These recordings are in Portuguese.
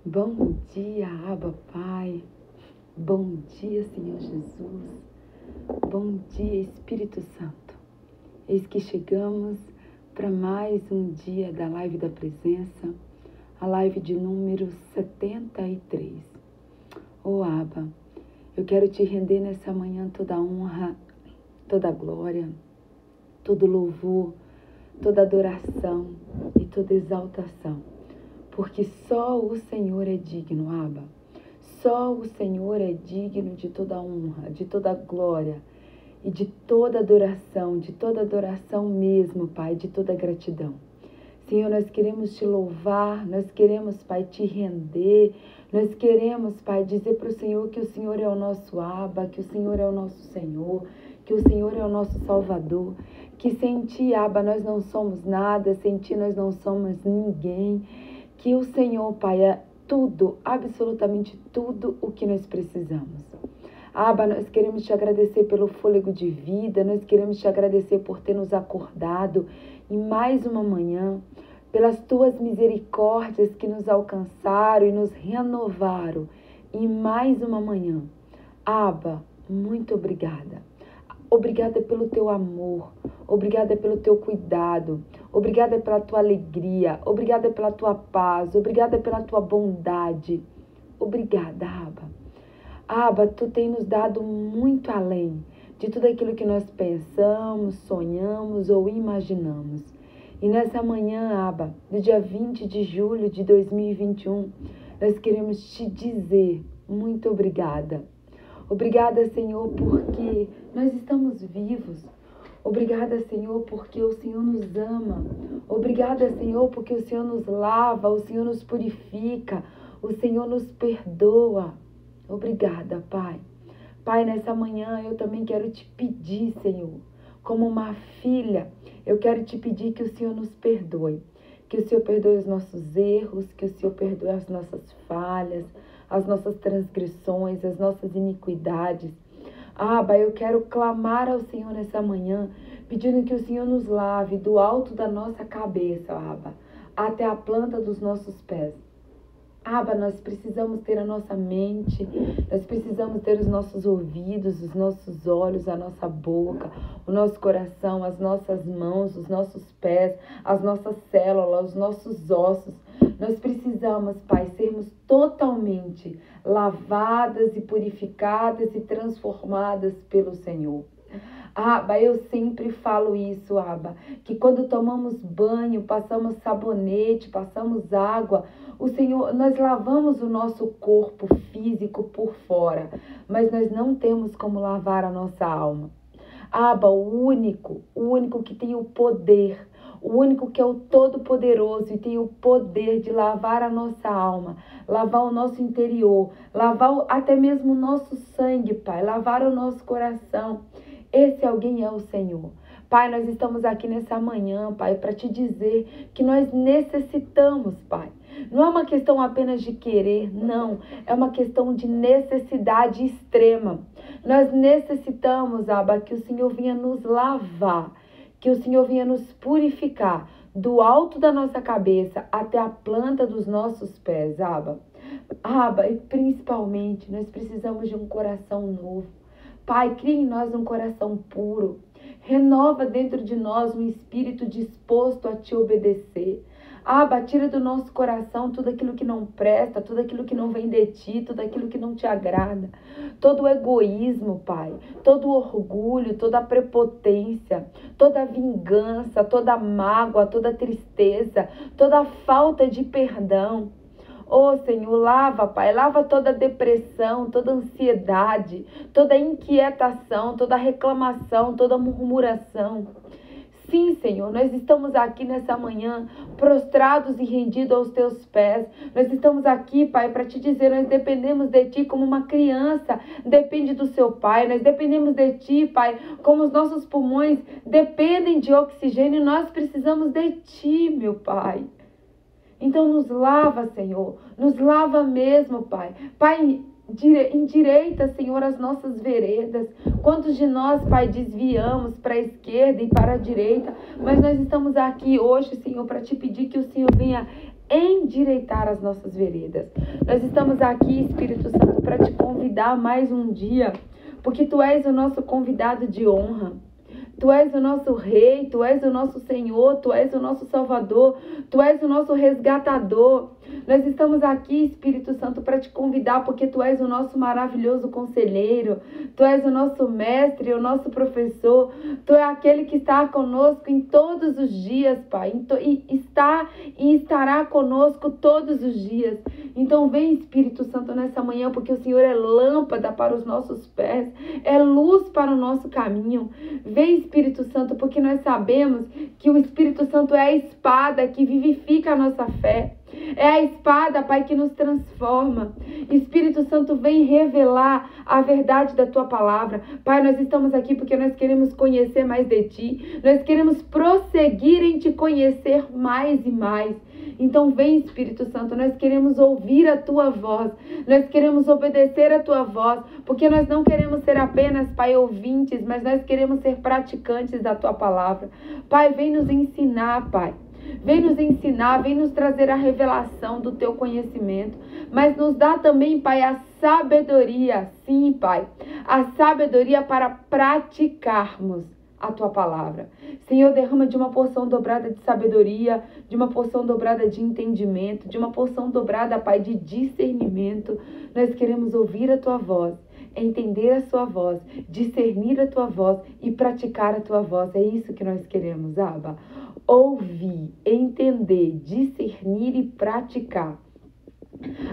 Bom dia, Abba, Pai. Bom dia, Senhor Jesus. Bom dia, Espírito Santo. Eis que chegamos para mais um dia da Live da Presença, a live de número 73. Abba, eu quero te render nessa manhã toda a honra, toda a glória, todo louvor, toda adoração e toda exaltação. Porque só o Senhor é digno, Abba. Só o Senhor é digno de toda honra, de toda glória e de toda adoração mesmo, Pai, de toda gratidão. Senhor, nós queremos te louvar, nós queremos, Pai, te render, nós queremos, Pai, dizer para o Senhor que o Senhor é o nosso Abba, que o Senhor é o nosso Senhor, que o Senhor é o nosso Salvador, que sem Ti, Abba, nós não somos nada, sem Ti nós não somos ninguém, que o Senhor, Pai, é tudo, absolutamente tudo o que nós precisamos. Abba, nós queremos te agradecer pelo fôlego de vida, nós queremos te agradecer por ter nos acordado em mais uma manhã, pelas tuas misericórdias que nos alcançaram e nos renovaram em mais uma manhã. Abba, muito obrigada. Obrigada pelo teu amor, obrigada pelo teu cuidado, obrigada pela tua alegria, obrigada pela tua paz, obrigada pela tua bondade. Obrigada, Abba. Abba, tu tem nos dado muito além de tudo aquilo que nós pensamos, sonhamos ou imaginamos. E nessa manhã, Abba, do dia 20 de julho de 2021, nós queremos te dizer muito obrigada. Obrigada, Senhor, porque nós estamos vivos. Obrigada, Senhor, porque o Senhor nos ama. Obrigada, Senhor, porque o Senhor nos lava, o Senhor nos purifica, o Senhor nos perdoa. Obrigada, Pai. Pai, nessa manhã eu também quero te pedir, Senhor, como uma filha, eu quero te pedir que o Senhor nos perdoe. Que o Senhor perdoe os nossos erros, que o Senhor perdoe as nossas falhas, as nossas transgressões, as nossas iniquidades. Abba, eu quero clamar ao Senhor nessa manhã, pedindo que o Senhor nos lave do alto da nossa cabeça, Abba, até a planta dos nossos pés. Abba, nós precisamos ter a nossa mente, nós precisamos ter os nossos ouvidos, os nossos olhos, a nossa boca, o nosso coração, as nossas mãos, os nossos pés, as nossas células, os nossos ossos. Nós precisamos, Pai, sermos totalmente lavadas e purificadas e transformadas pelo Senhor. Abba, eu sempre falo isso, Abba, que quando tomamos banho, passamos sabonete, passamos água, o Senhor, nós lavamos o nosso corpo físico por fora, mas nós não temos como lavar a nossa alma. Abba, o único que tem o poder, o único que é o Todo-Poderoso e tem o poder de lavar a nossa alma, lavar o nosso interior, lavar até mesmo o nosso sangue, Pai, lavar o nosso coração. Esse alguém é o Senhor. Pai, nós estamos aqui nessa manhã, Pai, para te dizer que nós necessitamos, Pai. Não é uma questão apenas de querer, não. É uma questão de necessidade extrema. Nós necessitamos, Abba, que o Senhor venha nos lavar, que o Senhor venha nos purificar do alto da nossa cabeça até a planta dos nossos pés, Abba. Abba, e principalmente, nós precisamos de um coração novo. Pai, cria em nós um coração puro. Renova dentro de nós um espírito disposto a te obedecer. Abba, tira do nosso coração tudo aquilo que não presta, tudo aquilo que não vem de ti, tudo aquilo que não te agrada. Todo o egoísmo, Pai, todo o orgulho, toda a prepotência, toda a vingança, toda a mágoa, toda a tristeza, toda a falta de perdão. Senhor, lava, Pai, lava toda depressão, toda ansiedade, toda inquietação, toda reclamação, toda murmuração. Sim, Senhor, nós estamos aqui nessa manhã, prostrados e rendidos aos teus pés. Nós estamos aqui, Pai, para te dizer, nós dependemos de ti como uma criança depende do seu pai. Nós dependemos de ti, Pai, como os nossos pulmões dependem de oxigênio. Nós precisamos de ti, meu Pai. Então nos lava, Senhor, nos lava mesmo, Pai. Pai, endireita, Senhor, as nossas veredas. Quantos de nós, Pai, desviamos para a esquerda e para a direita, mas nós estamos aqui hoje, Senhor, para te pedir que o Senhor venha endireitar as nossas veredas. Nós estamos aqui, Espírito Santo, para te convidar mais um dia, porque tu és o nosso convidado de honra. Tu és o nosso Rei, Tu és o nosso Senhor, Tu és o nosso Salvador, Tu és o nosso resgatador. Nós estamos aqui, Espírito Santo, para te convidar, porque Tu és o nosso maravilhoso conselheiro, Tu és o nosso mestre, o nosso professor, Tu é aquele que está conosco em todos os dias, Pai, e estará conosco todos os dias. Então vem, Espírito Santo, nessa manhã, porque o Senhor é lâmpada para os nossos pés, é luz para o nosso caminho. Vem, Espírito Santo, porque nós sabemos que o Espírito Santo é a espada que vivifica a nossa fé. É a espada, Pai, que nos transforma. Espírito Santo, vem revelar a verdade da Tua palavra. Pai, nós estamos aqui porque nós queremos conhecer mais de Ti. Nós queremos prosseguir em Te conhecer mais e mais. Então vem, Espírito Santo, nós queremos ouvir a Tua voz. Nós queremos obedecer a Tua voz, porque nós não queremos ser apenas, Pai, ouvintes, mas nós queremos ser praticantes da Tua palavra. Pai, vem nos ensinar, Pai. Vem nos ensinar, vem nos trazer a revelação do Teu conhecimento, mas nos dá também, Pai, a sabedoria, sim, Pai, a sabedoria para praticarmos a Tua palavra. Senhor, derrama de uma porção dobrada de sabedoria, de uma porção dobrada de entendimento, de uma porção dobrada, Pai, de discernimento. Nós queremos ouvir a Tua voz, entender a Sua voz, discernir a Tua voz e praticar a Tua voz. É isso que nós queremos, Abba. Ouvir, entender, discernir e praticar.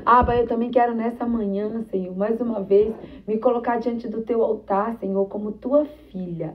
Abba, eu também quero nessa manhã, Senhor, mais uma vez, me colocar diante do Teu altar, Senhor, como Tua filha.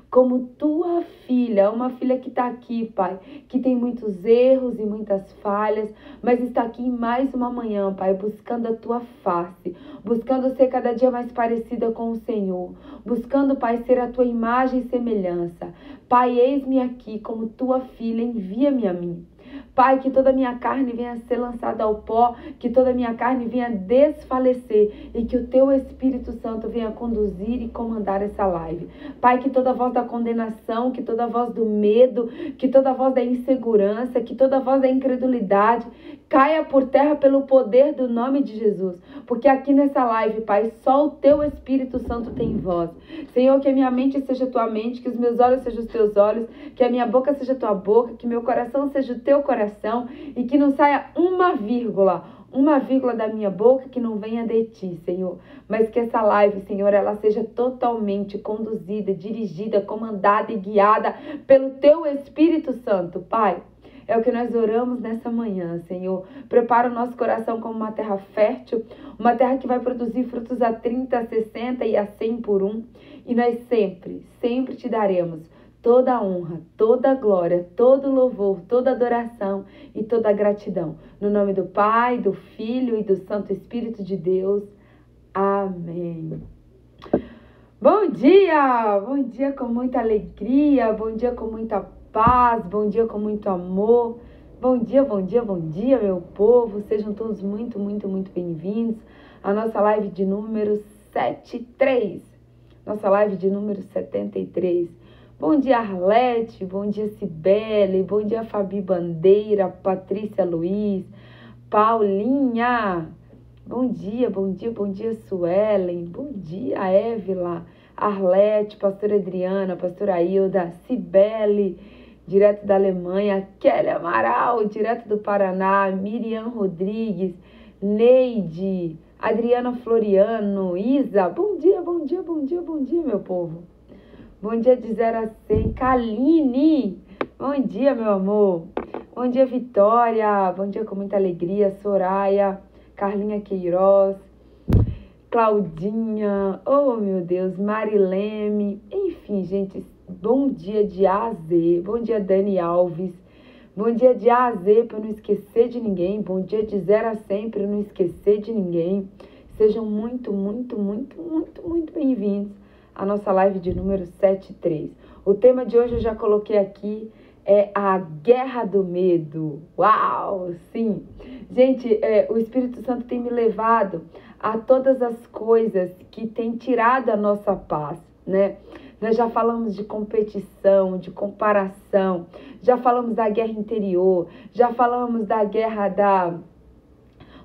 Como Tua filha, uma filha que está aqui, Pai, que tem muitos erros e muitas falhas, mas está aqui mais uma manhã, Pai, buscando a Tua face, buscando ser cada dia mais parecida com o Senhor, buscando, Pai, ser a Tua imagem e semelhança. Pai, eis-me aqui como Tua filha, envia-me a mim. Pai, que toda a minha carne venha a ser lançada ao pó, que toda a minha carne venha a desfalecer e que o Teu Espírito Santo venha conduzir e comandar essa live. Pai, que toda voz da condenação, que toda voz do medo, que toda voz da insegurança, que toda voz da incredulidade caia por terra pelo poder do nome de Jesus. Porque aqui nessa live, Pai, só o Teu Espírito Santo tem voz. Senhor, que a minha mente seja Tua mente, que os meus olhos sejam os Teus olhos, que a minha boca seja Tua boca, que meu coração seja o Teu coração e que não saia uma vírgula da minha boca que não venha de Ti, Senhor. Mas que essa live, Senhor, ela seja totalmente conduzida, dirigida, comandada e guiada pelo Teu Espírito Santo, Pai. É o que nós oramos nessa manhã, Senhor. Prepara o nosso coração como uma terra fértil, uma terra que vai produzir frutos a 30, a 60 e a 100 por um. E nós sempre, sempre Te daremos toda a honra, toda a glória, todo o louvor, toda a adoração e toda a gratidão. No nome do Pai, do Filho e do Santo Espírito de Deus. Amém. Bom dia com muita alegria, bom dia com muita paz, bom dia com muito amor. Bom dia, meu povo. Sejam todos muito, muito, muito bem-vindos à nossa live de número 73. Nossa live de número 73. Bom dia, Arlete. Bom dia, Cibele. Bom dia, Fabi Bandeira, Patrícia Luiz, Paulinha. Bom dia, Suelen. Bom dia, Évila, Arlete, pastora Adriana, pastora Hilda, Cibele, direto da Alemanha, Kelly Amaral, direto do Paraná, Miriam Rodrigues, Neide, Adriana Floriano, Isa. Bom dia, meu povo. Bom dia de 0 a 100, Kaline. Bom dia, meu amor. Bom dia, Vitória. Bom dia com muita alegria, Soraya, Carlinha Queiroz, Claudinha, oh meu Deus, Marilene, enfim, gente, bom dia de A a Z, bom dia Dani Alves, bom dia de A a Z para não esquecer de ninguém, bom dia de 0 a 100 para não esquecer de ninguém, sejam muito bem-vindos à nossa live de número 73. O tema de hoje eu já coloquei aqui, é a guerra do medo. Uau, sim! Gente, o Espírito Santo tem me levado a todas as coisas que têm tirado a nossa paz, né? Nós já falamos de competição, de comparação, já falamos da guerra interior, já falamos da guerra da...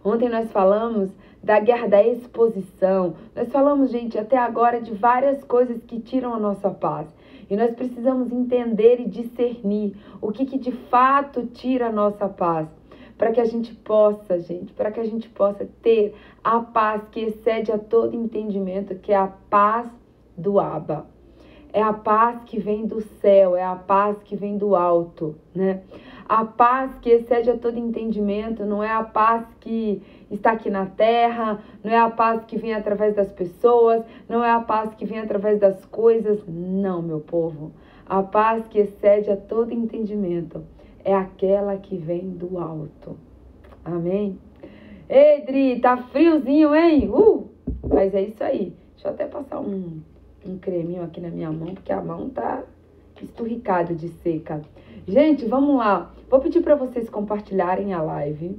Ontem nós falamos da guerra da exposição. Nós falamos, gente, até agora de várias coisas que tiram a nossa paz. E nós precisamos entender e discernir o que de fato tira a nossa paz. Para que a gente possa, gente, para que a gente possa ter a paz que excede a todo entendimento, que é a paz do Abba. É a paz que vem do céu, é a paz que vem do alto, né? A paz que excede a todo entendimento não é a paz que está aqui na terra, não é a paz que vem através das pessoas, não é a paz que vem através das coisas. Não, meu povo. A paz que excede a todo entendimento é aquela que vem do alto. Amém? Ei, Dri, tá friozinho, hein? Mas é isso aí. Deixa eu até passar um creminho aqui na minha mão, porque a mão tá esturricada de seca. Gente, vamos lá. Vou pedir para vocês compartilharem a live.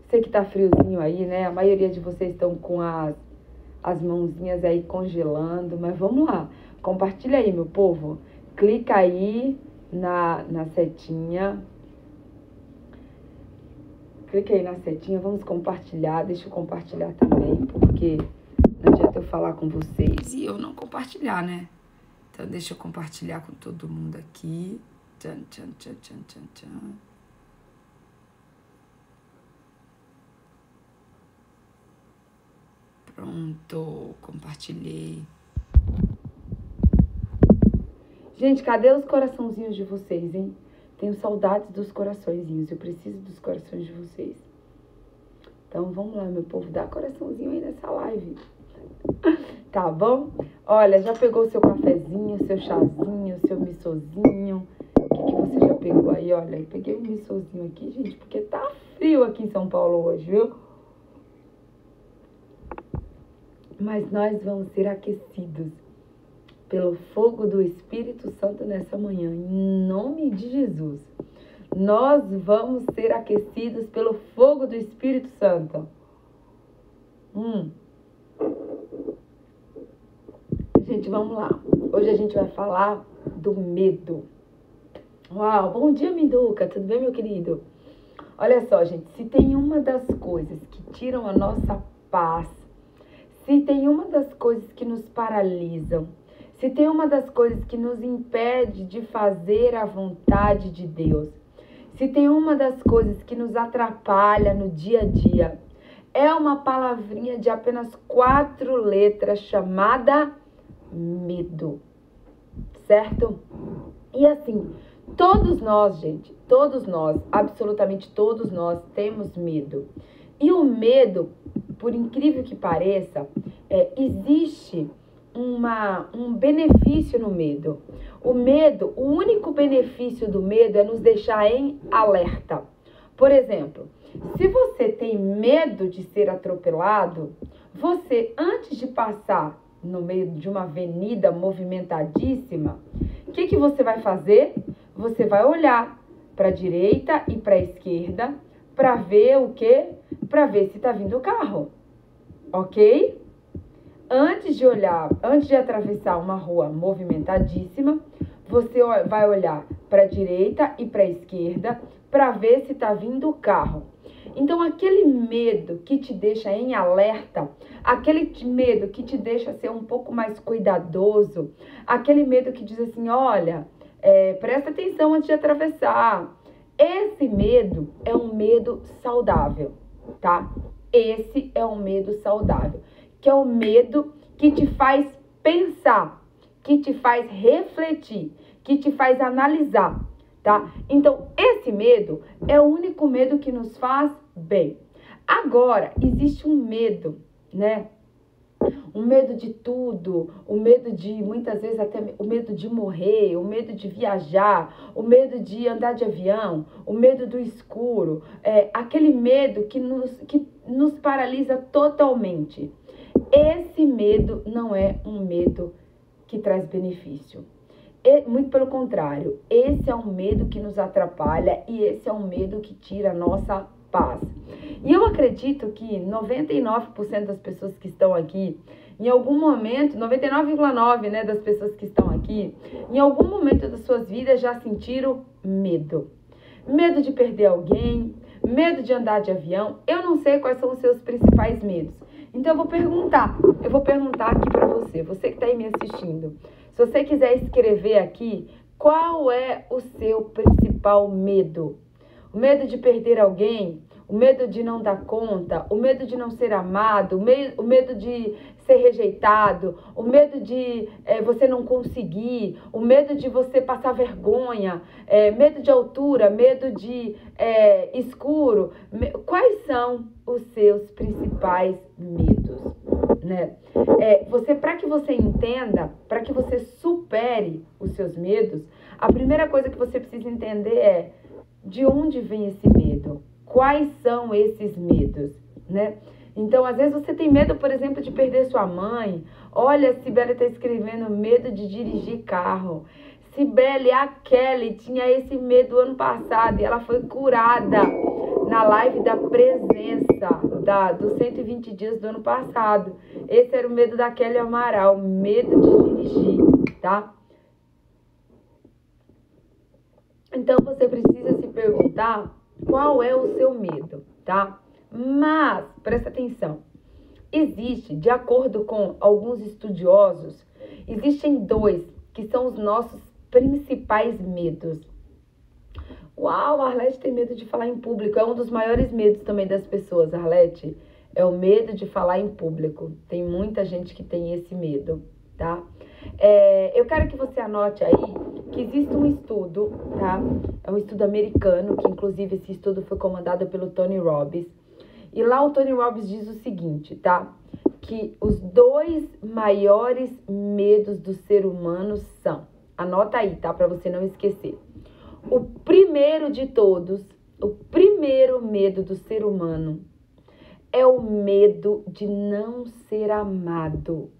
Sei que tá friozinho aí, né? A maioria de vocês estão com as mãozinhas aí congelando, mas vamos lá. Compartilha aí, meu povo. Clica aí na setinha. Clica aí na setinha, vamos compartilhar. Deixa eu compartilhar também, porque não adianta eu falar com vocês e eu não compartilhar, né? Então, deixa eu compartilhar com todo mundo aqui. Tchan, tchan, tchan, tchan, tchan, tchan. Pronto, compartilhei. Gente, cadê os coraçãozinhos de vocês, hein? Tenho saudades dos coraçõezinhos. Eu preciso dos corações de vocês. Então, vamos lá, meu povo. Dá coraçãozinho aí nessa live. Tá bom? Olha, já pegou o seu cafezinho, seu chazinho, seu missozinho? O que você já pegou aí? Olha, eu peguei um missozinho aqui, gente, porque tá frio aqui em São Paulo hoje, viu? Mas nós vamos ser aquecidos pelo fogo do Espírito Santo nessa manhã, em nome de Jesus. Nós vamos ser aquecidos pelo fogo do Espírito Santo. Gente, vamos lá. Hoje a gente vai falar do medo. Uau, bom dia, Minduca. Tudo bem, meu querido? Olha só, gente, se tem uma das coisas que tiram a nossa paz, se tem uma das coisas que nos paralisam, se tem uma das coisas que nos impede de fazer a vontade de Deus, se tem uma das coisas que nos atrapalha no dia a dia, é uma palavrinha de apenas 4 letras chamada medo, certo? E assim, todos nós, gente, todos nós, absolutamente todos nós temos medo. E o medo, por incrível que pareça, existe um benefício no medo. O medo, o único benefício do medo é nos deixar em alerta. Por exemplo, se você tem medo de ser atropelado, você, antes de passar no meio de uma avenida movimentadíssima, o que você vai fazer? Você vai olhar para a direita e para a esquerda para ver o quê? Para ver se está vindo o carro, ok? Antes de atravessar uma rua movimentadíssima, você vai olhar para a direita e para a esquerda para ver se está vindo o carro. Então, aquele medo que te deixa em alerta, aquele medo que te deixa ser um pouco mais cuidadoso, aquele medo que diz assim, olha, presta atenção antes de atravessar. Esse medo é um medo saudável, tá? Esse é um medo saudável, que é o medo que te faz pensar, que te faz refletir, que te faz analisar, tá? Então, esse medo é o único medo que nos faz bem. Agora, existe um medo, né? O medo de tudo, o medo de, muitas vezes, até o medo de morrer, o medo de viajar, o medo de andar de avião, o medo do escuro, aquele medo que nos paralisa totalmente. Esse medo não é um medo que traz benefício. Muito pelo contrário, esse é um medo que nos atrapalha e esse é um medo que tira a nossa paz. E eu acredito que 99% das pessoas que estão aqui em algum momento, 99,9%, né, das pessoas que estão aqui, em algum momento das suas vidas já sentiram medo. Medo de perder alguém, medo de andar de avião. Eu não sei quais são os seus principais medos. Então eu vou perguntar aqui para você que está aí me assistindo. Se você quiser escrever aqui, qual é o seu principal medo? O medo de perder alguém? O medo de não dar conta? O medo de não ser amado? O medo de ser rejeitado? O medo de você não conseguir? O medo de você passar vergonha? Medo de altura? Medo de escuro? Quais são os seus principais medos? Né? Para que você entenda, para que você supere os seus medos, a primeira coisa que você precisa entender é de onde vem esse medo? Quais são esses medos, né? Então, às vezes você tem medo, por exemplo, de perder sua mãe. Olha, a Cibele está escrevendo medo de dirigir carro. Cibele, a Kelly tinha esse medo ano passado e ela foi curada na live da presença dos 120 dias do ano passado. Esse era o medo da Kelly Amaral, medo de dirigir, tá? Então, você precisa se perguntar qual é o seu medo, tá? Mas, presta atenção, existe, de acordo com alguns estudiosos, existem 2 que são os nossos principais medos. Uau, a Arlete tem medo de falar em público, é um dos maiores medos também das pessoas, Arlete, é o medo de falar em público. Tem muita gente que tem esse medo, tá? Eu quero que você anote aí que existe um estudo, tá? É um estudo americano, que inclusive esse estudo foi comandado pelo Tony Robbins. E lá o Tony Robbins diz o seguinte, tá? Que os 2 maiores medos do ser humano são, anota aí, tá? Pra você não esquecer. O primeiro de todos, o primeiro medo do ser humano é o medo de não ser amado.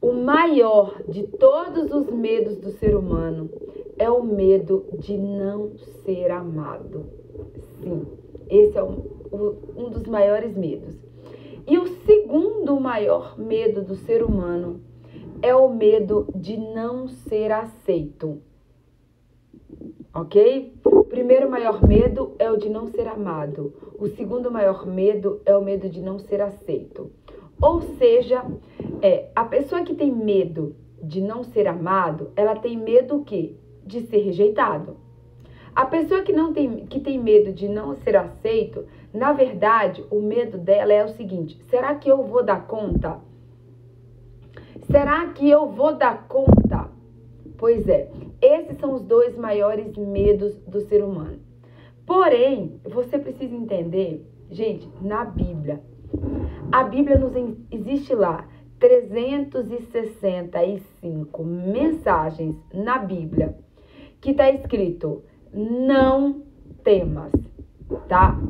O maior de todos os medos do ser humano é o medo de não ser amado. Sim, esse é um dos maiores medos. E o segundo maior medo do ser humano é o medo de não ser aceito. Ok? O primeiro maior medo é o de não ser amado. O segundo maior medo é o medo de não ser aceito. Ou seja, a pessoa que tem medo de não ser amado, ela tem medo o quê? De ser rejeitado. A pessoa que tem medo de não ser aceito, na verdade, o medo dela é o seguinte: será que eu vou dar conta? Será que eu vou dar conta? Pois é, esses são os 2 maiores medos do ser humano. Porém, você precisa entender, gente, na Bíblia, a Bíblia existe lá 365 mensagens na Bíblia que está escrito não temas, tá?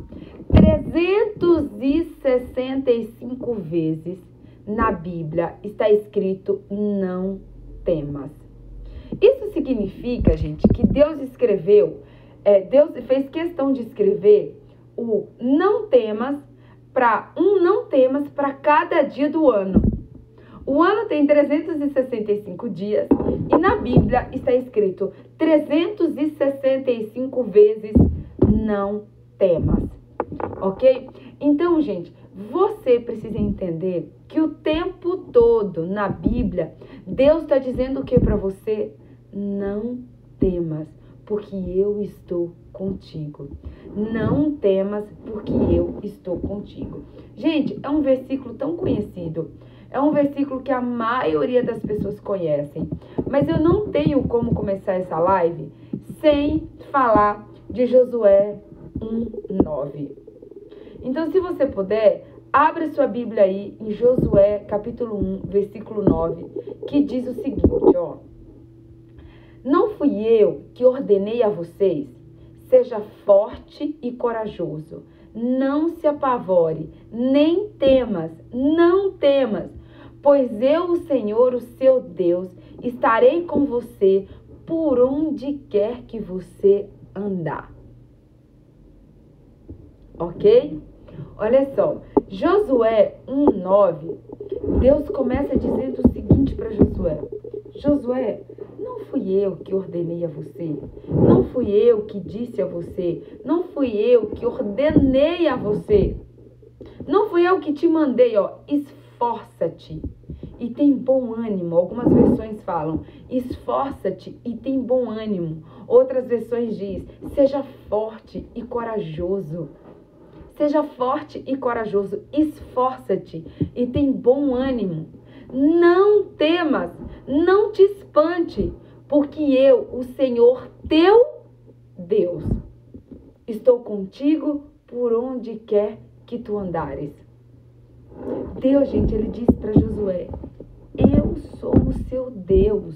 365 vezes na Bíblia está escrito não temas. Isso significa, gente, que Deus escreveu, Deus fez questão de escrever o não temas para cada dia do ano. O ano tem 365 dias e na Bíblia está escrito 365 vezes não temas, ok? Então, gente, você precisa entender que o tempo todo na Bíblia, Deus está dizendo o que para você? Não temas, porque eu estou contigo. Não temas, porque eu estou contigo. Gente, é um versículo tão conhecido. É um versículo que a maioria das pessoas conhecem. Mas eu não tenho como começar essa live sem falar de Josué 1:9. Então, se você puder, abre sua Bíblia aí em Josué, capítulo 1, versículo 9, que diz o seguinte, ó. Não fui eu que ordenei a vocês? Seja forte e corajoso. Não se apavore, nem temas, não temas, pois eu, o Senhor, o seu Deus, estarei com você por onde quer que você andar. Ok? Olha só, Josué 1:9 Deus começa dizendo o seguinte para Josué: Josué, não fui eu que ordenei a você, não fui eu que disse a você, não fui eu que ordenei a você, não fui eu que te mandei, ó, esforça-te e tem bom ânimo. Algumas versões falam, esforça-te e tem bom ânimo. Outras versões diz, seja forte e corajoso. Seja forte e corajoso, esforça-te e tem bom ânimo. Não temas, não te espante, porque eu, o Senhor teu Deus, estou contigo por onde quer que tu andares. Deus, gente, ele disse para Josué, eu sou o seu Deus,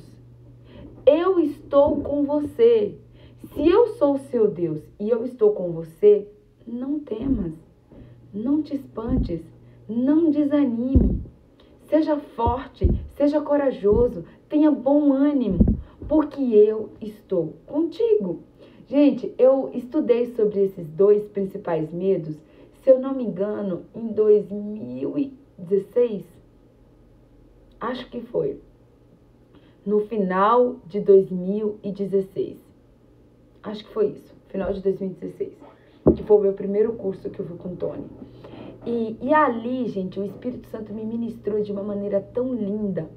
eu estou com você. Se eu sou o seu Deus e eu estou com você, não temas, não te espantes, não desanime. Seja forte, seja corajoso, tenha bom ânimo, porque eu estou contigo. Gente, eu estudei sobre esses dois principais medos, se eu não me engano, em 2016. Acho que foi. No final de 2016. Acho que foi isso, final de 2016. Que foi o meu primeiro curso que eu fui com o Tony. E ali, gente, o Espírito Santo me ministrou de uma maneira tão linda,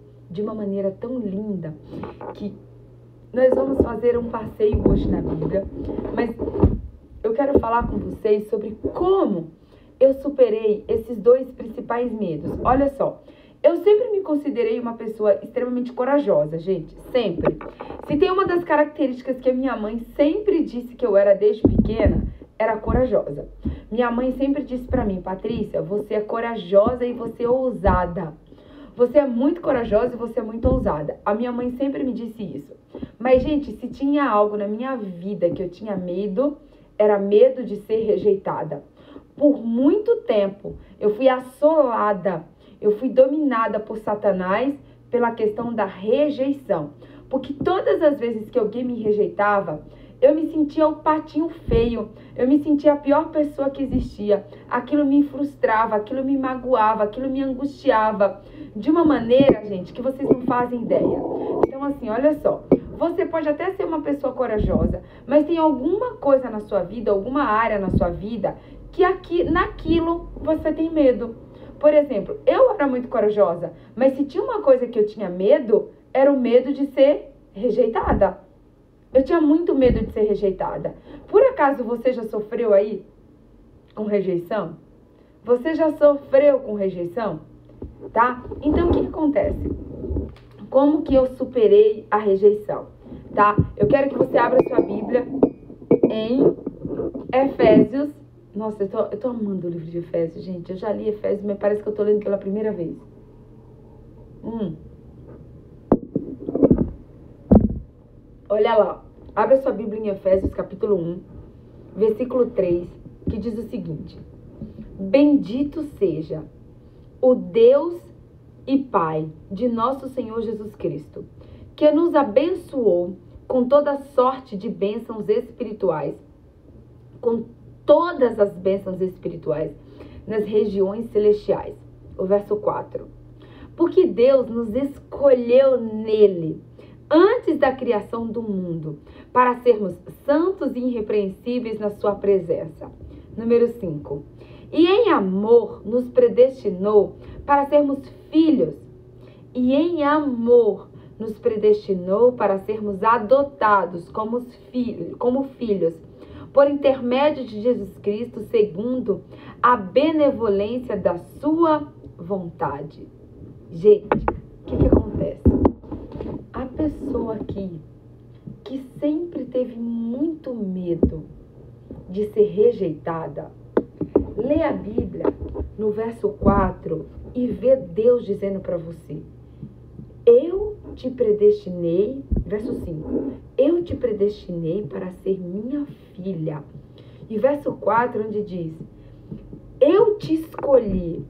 que nós vamos fazer um passeio hoje na Bíblia, mas eu quero falar com vocês sobre como eu superei esses dois principais medos. Olha só, eu sempre me considerei uma pessoa extremamente corajosa, gente, sempre. Se tem uma das características que a minha mãe sempre disse que eu era desde pequena, era corajosa. Minha mãe sempre disse pra mim, Patrícia, você é corajosa e você é ousada. Você é muito corajosa e você é muito ousada. A minha mãe sempre me disse isso. Mas, gente, se tinha algo na minha vida que eu tinha medo, era medo de ser rejeitada. Por muito tempo, eu fui assolada, eu fui dominada por Satanás pela questão da rejeição. Porque todas as vezes que alguém me rejeitava, eu me sentia o patinho feio, eu me sentia a pior pessoa que existia. Aquilo me frustrava, aquilo me magoava, aquilo me angustiava. De uma maneira, gente, que vocês não fazem ideia. Então, assim, olha só. Você pode até ser uma pessoa corajosa, mas tem alguma coisa na sua vida, alguma área na sua vida, que naquilo você tem medo. Por exemplo, eu era muito corajosa, mas se tinha uma coisa que eu tinha medo, era o medo de ser rejeitada. Eu tinha muito medo de ser rejeitada. Por acaso você já sofreu aí com rejeição? Você já sofreu com rejeição? Tá? Então, o que acontece? Como que eu superei a rejeição? Tá? Eu quero que você abra sua Bíblia em Efésios. Nossa, eu tô amando o livro de Efésios, gente. Eu já li Efésios, mas parece que eu tô lendo pela primeira vez. Olha lá. Abra sua Bíblia em Efésios, capítulo 1, versículo 3, que diz o seguinte. Bendito seja o Deus e Pai de nosso Senhor Jesus Cristo, que nos abençoou com toda sorte de bênçãos espirituais, com todas as bênçãos espirituais nas regiões celestiais. O verso 4. Porque Deus nos escolheu nele, antes da criação do mundo, para sermos santos e irrepreensíveis na sua presença. Número 5. E em amor nos predestinou para sermos filhos. E em amor nos predestinou para sermos adotados como filhos, por intermédio de Jesus Cristo, segundo a benevolência da sua vontade. Gente, o que acontece? A pessoa aqui que sempre teve muito medo de ser rejeitada, lê a Bíblia no verso 4 e vê Deus dizendo para você, eu te predestinei, verso 5, eu te predestinei para ser minha filha. E verso 4, onde diz, eu te escolhi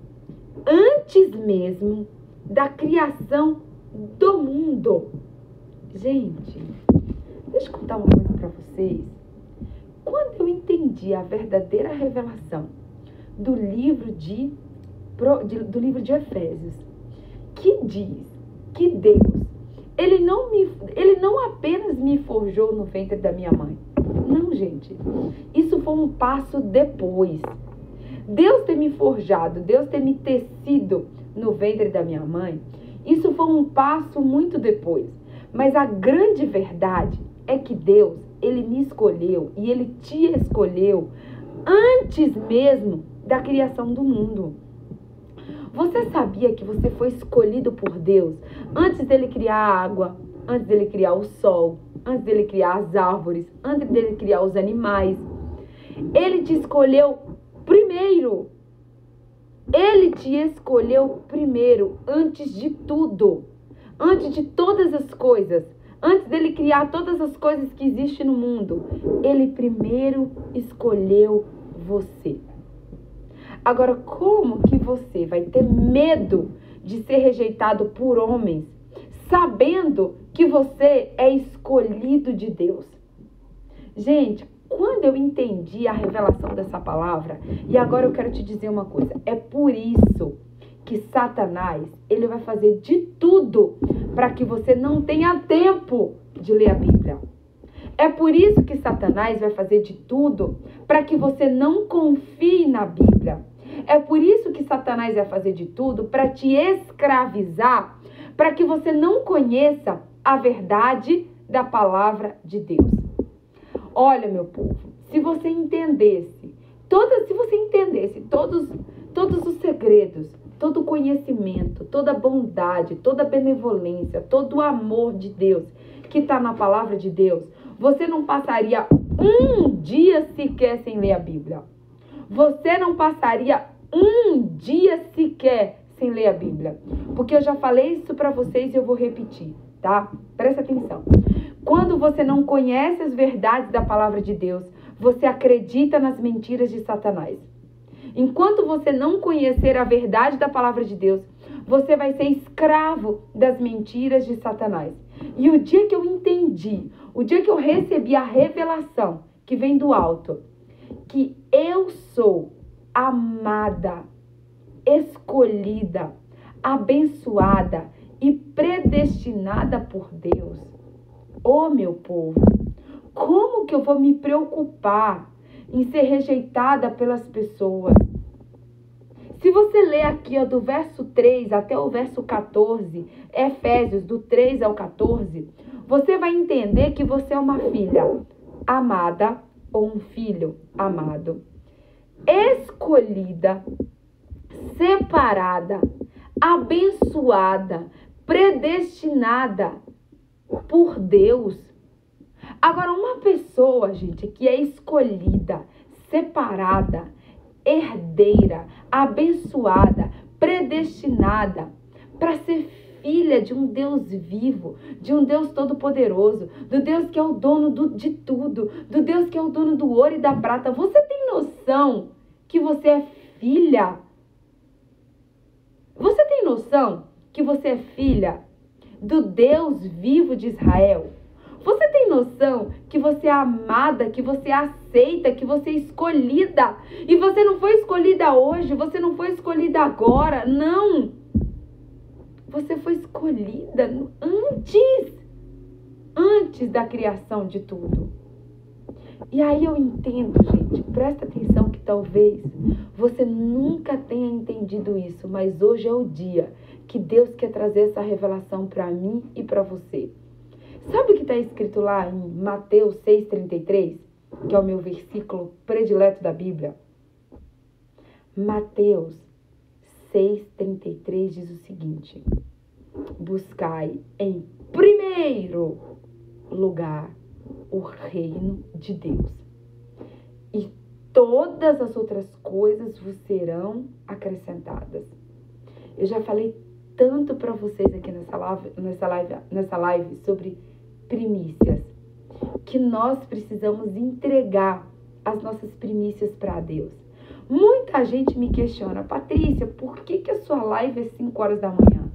antes mesmo da criação do mundo. Gente, deixa eu contar uma coisa para vocês. Quando eu entendi a verdadeira revelação do livro de Efésios, que diz que Deus, Ele não apenas me forjou no ventre da minha mãe. Não, gente. Isso foi um passo depois. Deus ter me forjado, Deus ter me tecido no ventre da minha mãe, isso foi um passo muito depois. Mas a grande verdade é que Deus, Ele me escolheu e Ele te escolheu antes mesmo da criação do mundo. Você sabia que você foi escolhido por Deus antes dele criar a água, antes dele criar o sol, antes dele criar as árvores, antes dele criar os animais? Ele te escolheu primeiro. Ele te escolheu primeiro, antes de tudo. Antes de todas as coisas. Antes dele criar todas as coisas que existem no mundo. Ele primeiro escolheu você. Agora, como que você vai ter medo de ser rejeitado por homens, sabendo que você é escolhido de Deus? Gente, quando eu entendi a revelação dessa palavra, e agora eu quero te dizer uma coisa, é por isso que Satanás, ele vai fazer de tudo para que você não tenha tempo de ler a Bíblia. É por isso que Satanás vai fazer de tudo para que você não confie na Bíblia. É por isso que Satanás vai fazer de tudo para te escravizar, para que você não conheça a verdade da palavra de Deus. Olha, meu povo, se você entendesse todos os segredos, todo o conhecimento, toda a bondade, toda a benevolência, todo o amor de Deus que está na palavra de Deus, você não passaria um dia sequer sem ler a Bíblia. Você não passaria um dia sequer sem ler a Bíblia. Porque eu já falei isso para vocês e eu vou repetir, tá? Presta atenção. Quando você não conhece as verdades da palavra de Deus, você acredita nas mentiras de Satanás. Enquanto você não conhecer a verdade da palavra de Deus, você vai ser escravo das mentiras de Satanás. E o dia que eu entendi, o dia que eu recebi a revelação que vem do alto, que eu sou amada, escolhida, abençoada e predestinada por Deus. Ô, meu povo, como que eu vou me preocupar em ser rejeitada pelas pessoas? Se você ler aqui, ó, do verso 3 até o verso 14, Efésios, do 3 ao 14, você vai entender que você é uma filha amada ou um filho amado, escolhida, separada, abençoada, predestinada por Deus. Agora, uma pessoa, gente, que é escolhida, separada, herdeira, abençoada, predestinada para ser filha de um Deus vivo, de um Deus todo-poderoso, do Deus que é o dono de tudo, do Deus que é o dono do ouro e da prata. Você tem noção que você é filha? Você tem noção que você é filha do Deus vivo de Israel? Você tem noção que você é amada, que você é aceita, que você é escolhida? E você não foi escolhida hoje, você não foi escolhida agora, não. Você foi escolhida antes da criação de tudo. E aí eu entendo, gente, presta atenção que talvez você nunca tenha entendido isso, mas hoje é o dia que Deus quer trazer essa revelação para mim e para você. Sabe o que está escrito lá em Mateus 6,33? Que é o meu versículo predileto da Bíblia. Mateus 6,33 diz o seguinte: buscai em primeiro lugar o reino de Deus, e todas as outras coisas vos serão acrescentadas. Eu já falei tanto para vocês aqui nessa live sobre primícias, que nós precisamos entregar as nossas primícias para Deus. Muita gente me questiona: Patrícia, por que a sua live é 5 horas da manhã?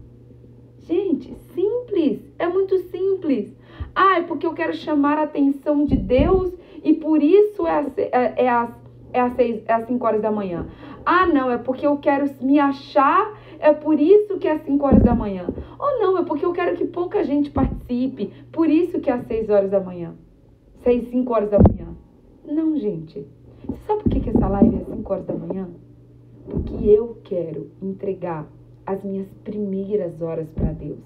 Gente, simples, é muito simples. É porque eu quero chamar a atenção de Deus e por isso é às 5 horas da manhã. Ah, não, é porque eu quero me achar, é por isso que é às 5 horas da manhã. Ou não, é porque eu quero que pouca gente participe, por isso que é às 6 horas da manhã. 5 horas da manhã. Não, gente. Você sabe por que essa live é às 5 horas da manhã? Porque eu quero entregar as minhas primeiras horas para Deus.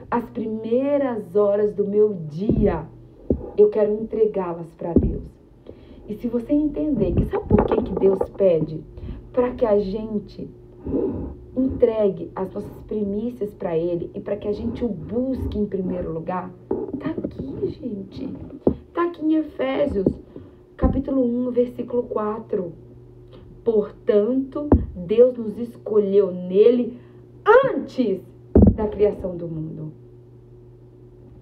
As primeiras horas do meu dia, eu quero entregá-las para Deus. E se você entender que sabe por que Deus pede? Para que a gente entregue as nossas primícias para Ele e para que a gente o busque em primeiro lugar. Tá aqui, gente. Tá aqui em Efésios, capítulo 1, versículo 4. Portanto, Deus nos escolheu nele antes da criação do mundo.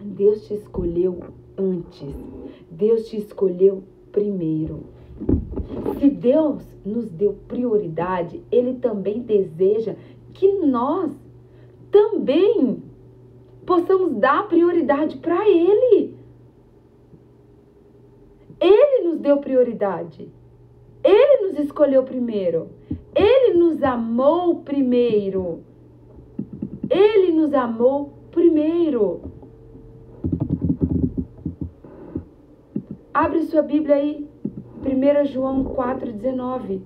Deus te escolheu antes. Deus te escolheu primeiro. Se Deus nos deu prioridade, Ele também deseja que nós também possamos dar prioridade para Ele. Ele nos deu prioridade. Ele nos escolheu primeiro. Ele nos amou primeiro. Ele nos amou primeiro. Abre sua Bíblia aí. 1 João 4,19.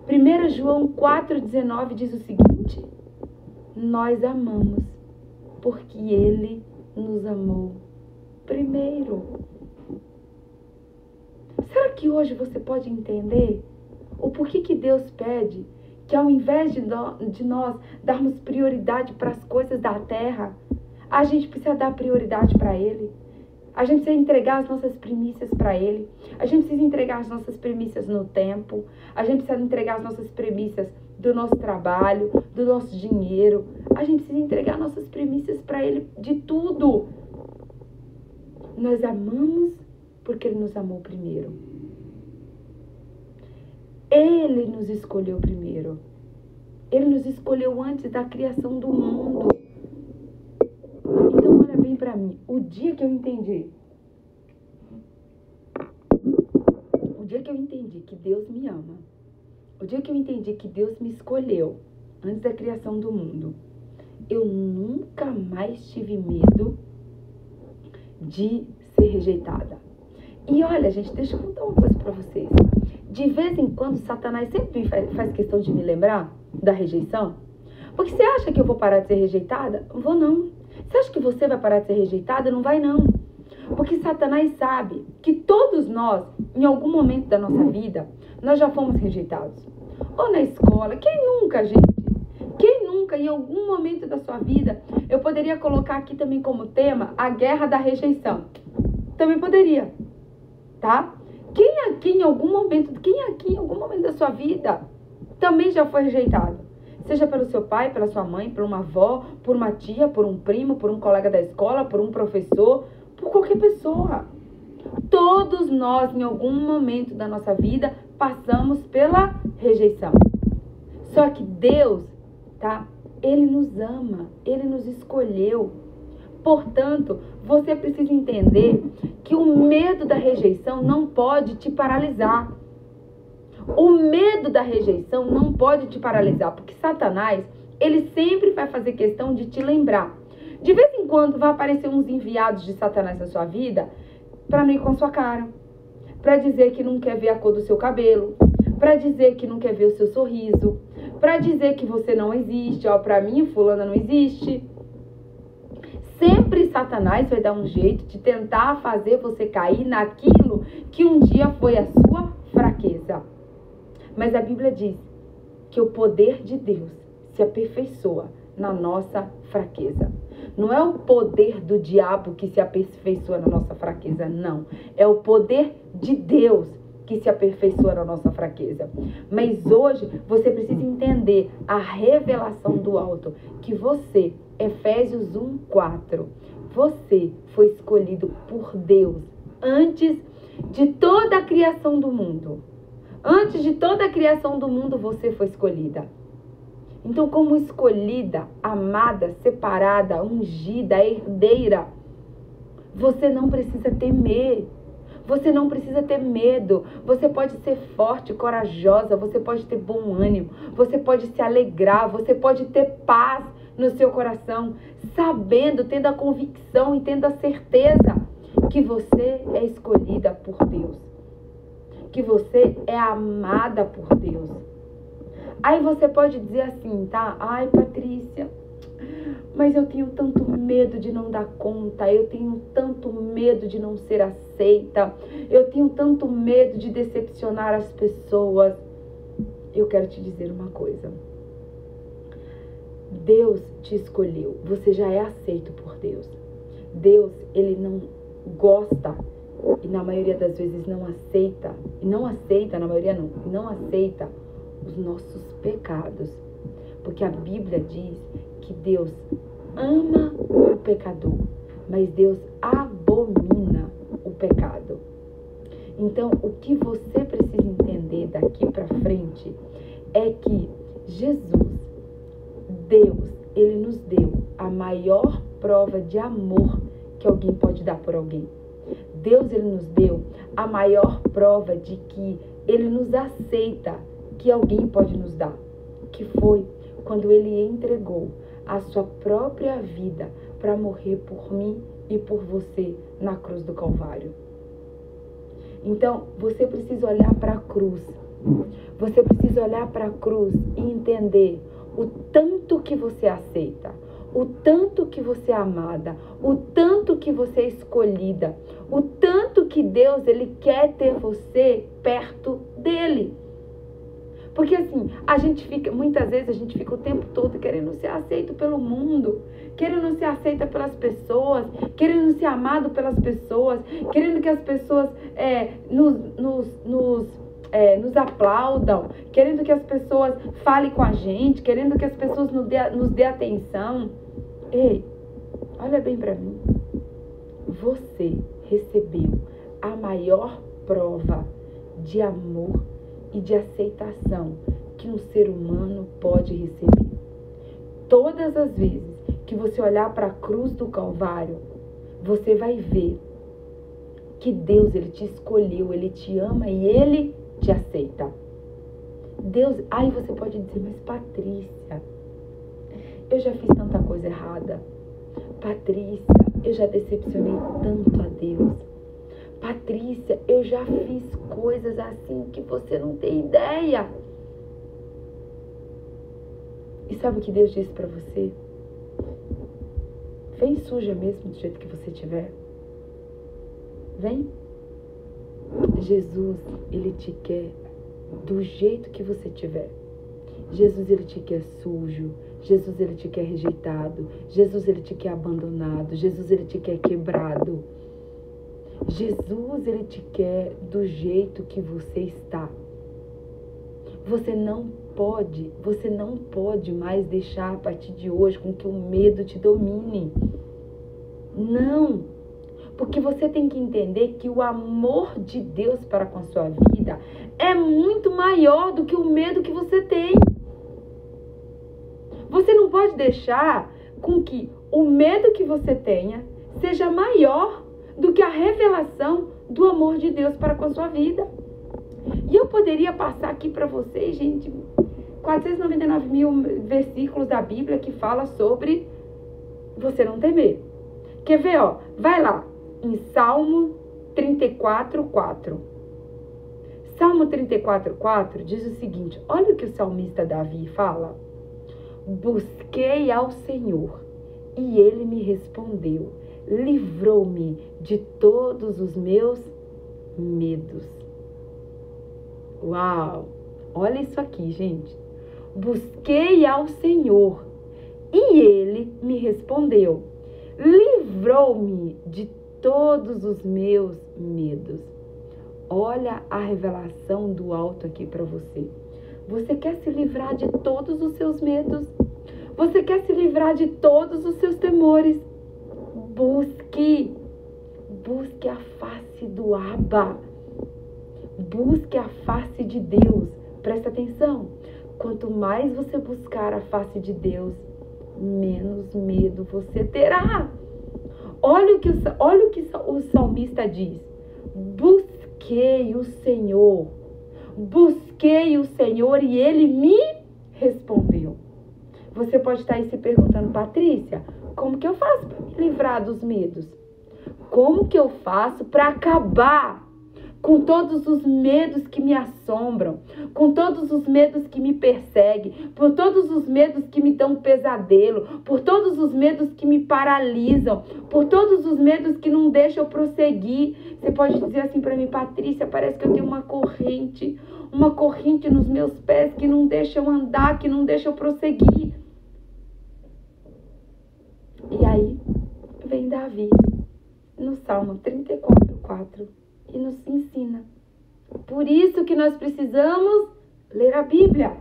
1 João 4,19 diz o seguinte: nós amamos porque Ele nos amou primeiro. Será que hoje você pode entender o porquê que Deus pede que ao invés de nós darmos prioridade para as coisas da terra, a gente precisa dar prioridade para Ele? A gente precisa entregar as nossas primícias para Ele. A gente precisa entregar as nossas primícias no tempo. A gente precisa entregar as nossas primícias do nosso trabalho, do nosso dinheiro. A gente precisa entregar nossas primícias para Ele de tudo. Nós amamos porque Ele nos amou primeiro. Ele nos escolheu primeiro. Ele nos escolheu antes da criação do mundo. Então, olha bem para mim. O dia que eu entendi que Deus me ama, o dia que eu entendi que Deus me escolheu antes da criação do mundo, eu nunca mais tive medo de ser rejeitada. E olha, gente, deixa eu contar uma coisa para vocês. De vez em quando, Satanás sempre faz questão de me lembrar da rejeição. Porque você acha que eu vou parar de ser rejeitada? Vou não. Você acha que você vai parar de ser rejeitada? Não vai não. Porque Satanás sabe que todos nós, em algum momento da nossa vida, nós já fomos rejeitados. Ou na escola. Quem nunca, gente? Quem nunca, em algum momento da sua vida, eu poderia colocar aqui também como tema a guerra da rejeição. Também poderia, tá? Quem aqui em algum momento da sua vida também já foi rejeitado? Seja pelo seu pai, pela sua mãe, por uma avó, por uma tia, por um primo, por um colega da escola, por um professor, por qualquer pessoa. Todos nós, em algum momento da nossa vida, passamos pela rejeição. Só que Deus, tá? Ele nos ama, Ele nos escolheu. Portanto, você precisa entender que o medo da rejeição não pode te paralisar. O medo da rejeição não pode te paralisar, porque Satanás, ele sempre vai fazer questão de te lembrar. De vez em quando vai aparecer uns enviados de Satanás na sua vida para não ir com a sua cara, para dizer que não quer ver a cor do seu cabelo, para dizer que não quer ver o seu sorriso, para dizer que você não existe, ó, para mim fulana não existe. Sempre Satanás vai dar um jeito de tentar fazer você cair naquilo que um dia foi a sua fraqueza. Mas a Bíblia diz que o poder de Deus se aperfeiçoa na nossa fraqueza. Não é o poder do diabo que se aperfeiçoa na nossa fraqueza, não. É o poder de Deus que se aperfeiçoa na nossa fraqueza. Mas hoje você precisa entender a revelação do alto, que você, Efésios 1:4, você foi escolhido por Deus antes de toda a criação do mundo. Antes de toda a criação do mundo, você foi escolhida. Então, como escolhida, amada, separada, ungida, herdeira, você não precisa temer. Você não precisa ter medo. Você pode ser forte, corajosa. Você pode ter bom ânimo. Você pode se alegrar. Você pode ter paz no seu coração, sabendo, tendo a convicção e tendo a certeza que você é escolhida por Deus, que você é amada por Deus. Aí você pode dizer assim, tá? Ai, Patrícia, mas eu tenho tanto medo de não dar conta, eu tenho tanto medo de não ser aceita, eu tenho tanto medo de decepcionar as pessoas. Eu quero te dizer uma coisa. Deus te escolheu, você já é aceito por Deus. Deus, ele não gosta e na maioria das vezes não aceita, não aceita os nossos pecados. Porque a Bíblia diz que Deus ama o pecador, mas Deus abomina o pecado. Então, o que você precisa entender daqui para frente é que Jesus, Deus, ele nos deu a maior prova de amor que alguém pode dar por alguém. Deus, ele nos deu a maior prova de que ele nos aceita, que alguém pode nos dar, que foi quando ele entregou a sua própria vida para morrer por mim e por você na cruz do Calvário. Então, você precisa olhar para a cruz. Você precisa olhar para a cruz e entender o tanto que você aceita, o tanto que você é amada, o tanto que você é escolhida, o tanto que Deus, ele quer ter você perto dele. Porque assim, muitas vezes a gente fica o tempo todo querendo ser aceito pelo mundo, querendo ser aceita pelas pessoas, querendo ser amado pelas pessoas, querendo que as pessoas nos aplaudam, querendo que as pessoas falem com a gente, querendo que as pessoas nos dê atenção. Ei, olha bem para mim. Você recebeu a maior prova de amor e de aceitação que um ser humano pode receber. Todas as vezes que você olhar para a cruz do Calvário, você vai ver que Deus, ele te escolheu, ele te ama e ele te aceita. Deus, aí você pode dizer, mas Patrícia, eu já fiz tanta coisa errada. Patrícia, eu já decepcionei tanto a Deus. Patrícia, eu já fiz coisas assim que você não tem ideia. E sabe o que Deus disse para você? Vem suja mesmo do jeito que você tiver. Vem. Jesus, ele te quer do jeito que você tiver. Jesus, ele te quer sujo. Jesus, ele te quer rejeitado. Jesus, ele te quer abandonado. Jesus, ele te quer quebrado. Jesus, ele te quer do jeito que você está. Você não pode mais deixar a partir de hoje com que o medo te domine. Não. Porque você tem que entender que o amor de Deus para com a sua vida é muito maior do que o medo que você tem. Você não pode deixar com que o medo que você tenha seja maior do que a revelação do amor de Deus para com a sua vida. E eu poderia passar aqui para vocês, gente, 499 mil versículos da Bíblia que fala sobre você não temer. Quer ver, ó? Vai lá, em Salmo 34:4. Salmo 34:4 diz o seguinte, olha o que o salmista Davi fala. Busquei ao Senhor e ele me respondeu. Livrou-me de todos os meus medos. Uau! Olha isso aqui, gente. Busquei ao Senhor e ele me respondeu. Livrou-me de todos os meus medos. Olha a revelação do alto aqui para você. Você quer se livrar de todos os seus medos? Você quer se livrar de todos os seus temores? Busque a face do Abba. Busque a face de Deus. Presta atenção. Quanto mais você buscar a face de Deus, menos medo você terá. Olha o que o salmista diz. busquei o Senhor e Ele me respondeu. Você pode estar aí se perguntando, Patrícia, como que eu faço para me livrar dos medos? Como que eu faço para acabar com todos os medos que me assombram, com todos os medos que me perseguem, por todos os medos que me dão pesadelo, por todos os medos que me paralisam, por todos os medos que não deixam eu prosseguir? Você pode dizer assim para mim, Patrícia, parece que eu tenho uma corrente nos meus pés que não deixa eu andar, que não deixa eu prosseguir. E aí vem Davi no Salmo 34:4 e nos ensina. Por isso que nós precisamos ler a Bíblia,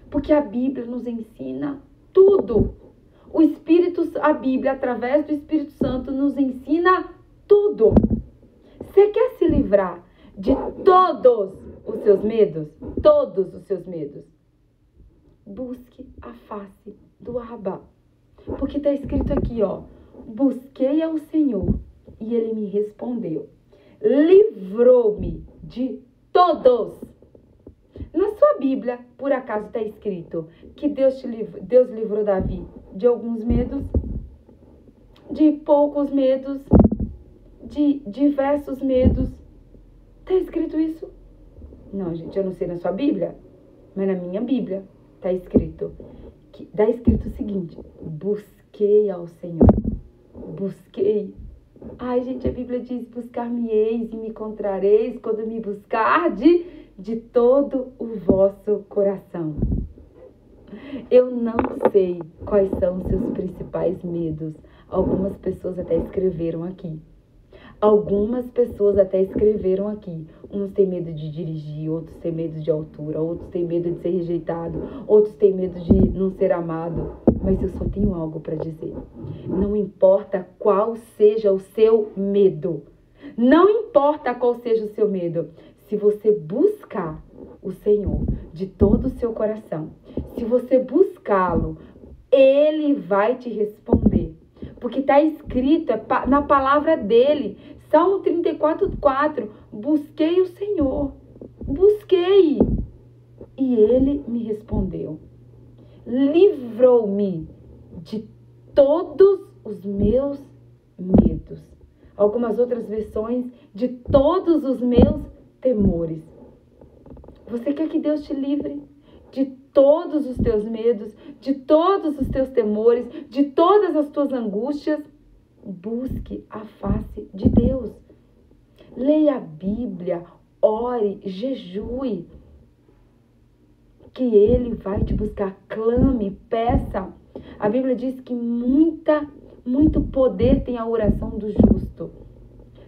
porque a Bíblia nos ensina tudo. A Bíblia, através do Espírito Santo, nos ensina tudo. Você quer se livrar de todos os seus medos? Todos os seus medos. Busque a face do Abba. Porque está escrito aqui, ó. Busquei ao Senhor e Ele me respondeu. Livrou-me de todos. Na sua Bíblia, por acaso está escrito que Deus livrou Davi de alguns medos, de poucos medos, de diversos medos. Está escrito isso? Não, gente, eu não sei na sua Bíblia, mas na minha Bíblia está escrito o seguinte: busquei ao Senhor. Busquei. Ai, gente, a Bíblia diz: buscar-me-eis e me encontrareis quando me buscardes de todo o vosso coração. Eu não sei quais são os seus principais medos. Algumas pessoas até escreveram aqui. Uns têm medo de dirigir, outros têm medo de altura, outros têm medo de ser rejeitado, outros têm medo de não ser amado. Mas eu só tenho algo para dizer. Não importa qual seja o seu medo. Não importa qual seja o seu medo. Se você buscar o Senhor de todo o seu coração, se você buscá-lo, Ele vai te responder. Porque está escrito na palavra dele, Salmo 34:4, busquei o Senhor, busquei, e Ele me respondeu. Livrou-me de todos os meus medos. Algumas outras versões, de todos os meus temores. Você quer que Deus te livre de todos os teus medos, de todos os teus temores, de todas as tuas angústias? Busque a face de Deus. Leia a Bíblia, ore, jejue, que Ele vai te buscar. Clame, peça. A Bíblia diz que muito poder tem a oração do justo.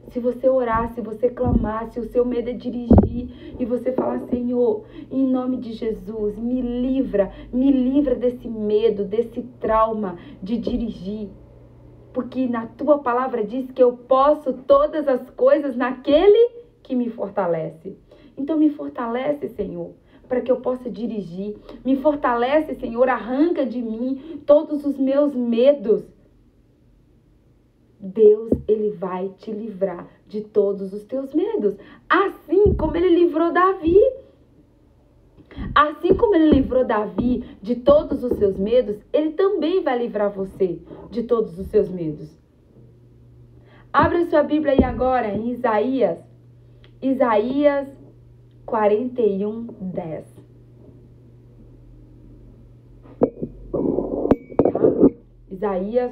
Se você orar, se você clamar, se o seu medo é dirigir e você falar: Senhor, em nome de Jesus, me livra desse medo, desse trauma de dirigir. Porque na tua palavra diz que eu posso todas as coisas naquele que me fortalece. Então me fortalece, Senhor, para que eu possa dirigir. Me fortalece, Senhor, arranca de mim todos os meus medos. Deus, Ele vai te livrar de todos os teus medos. Assim como Ele livrou Davi. Assim como Ele livrou Davi de todos os seus medos, Ele também vai livrar você de todos os seus medos. Abra sua Bíblia aí agora em Isaías 41:10. Tá?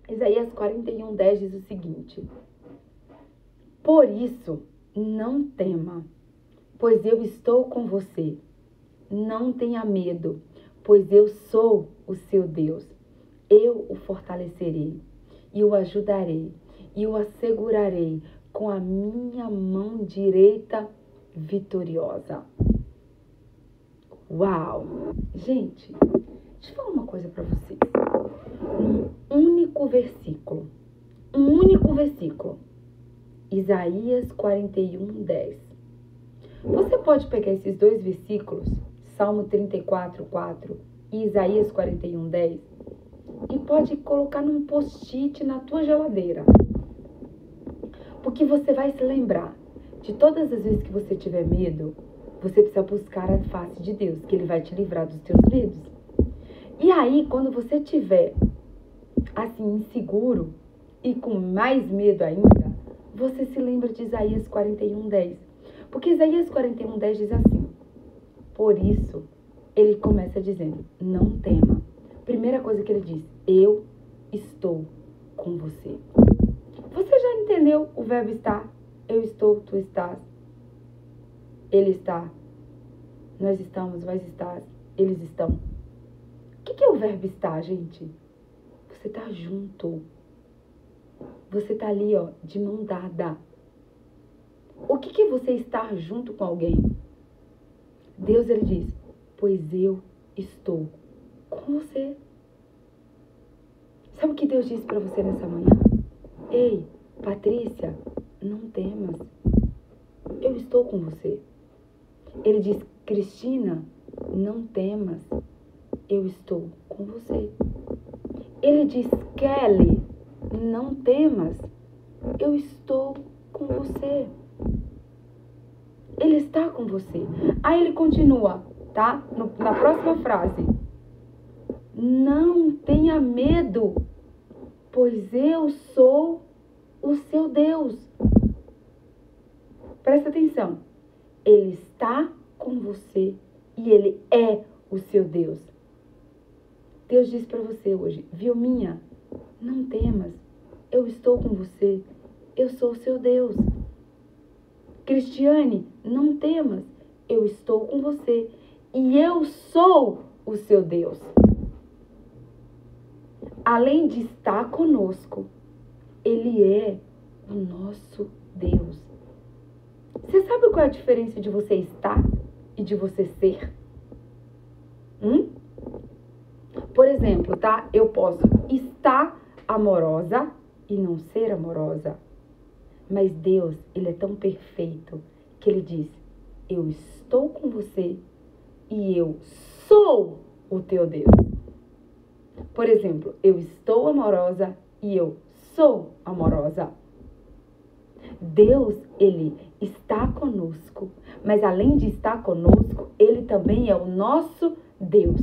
Isaías 41:10 diz o seguinte: por isso, não tema, pois eu estou com você. Não tenha medo, pois eu sou o seu Deus. Eu o fortalecerei e o ajudarei e o assegurarei com a minha mão direita vitoriosa. Uau! Gente, deixa eu falar uma coisa para vocês. Um único versículo. Isaías 41:10. Você pode pegar esses dois versículos, Salmo 34:4 e Isaías 41:10, e pode colocar num post-it na tua geladeira. Porque você vai se lembrar de todas as vezes que você tiver medo, você precisa buscar a face de Deus, que Ele vai te livrar dos teus medos. E aí, quando você tiver assim, inseguro e com mais medo ainda, você se lembra de Isaías 41:10. Porque Isaías 41:10 diz assim: por isso, ele começa dizendo, não tema. Primeira coisa que ele diz, eu estou com você. Você já entendeu o verbo estar? Eu estou, tu estás. Ele está. Nós estamos, vós estás. Eles estão. O que é o verbo estar, gente? Você está junto. Você está ali, ó, de mão dada. O que é você estar junto com alguém? Deus, ele diz, pois eu estou com você. Sabe o que Deus disse para você nessa manhã? Ei, Patrícia, não temas. Eu estou com você. Ele diz, Cristina, não temas. Eu estou com você. Ele diz, Kelly, não temas. Eu estou com você. Ele está com você. Aí ele continua, tá? Na próxima frase. Não tenha medo, pois eu sou o seu Deus. Presta atenção. Ele está com você e ele é o seu Deus. Deus diz para você hoje, Vilminha, não temas, eu estou com você, eu sou o seu Deus. Cristiane, não temas, eu estou com você e eu sou o seu Deus. Além de estar conosco, Ele é o nosso Deus. Você sabe qual é a diferença de você estar e de você ser? Por exemplo, tá? Eu posso estar amorosa e não ser amorosa. Mas Deus, Ele é tão perfeito que Ele diz, eu estou com você e eu sou o teu Deus. Por exemplo, eu estou amorosa e eu sou amorosa. Deus, Ele está conosco, mas além de estar conosco, Ele também é o nosso Deus.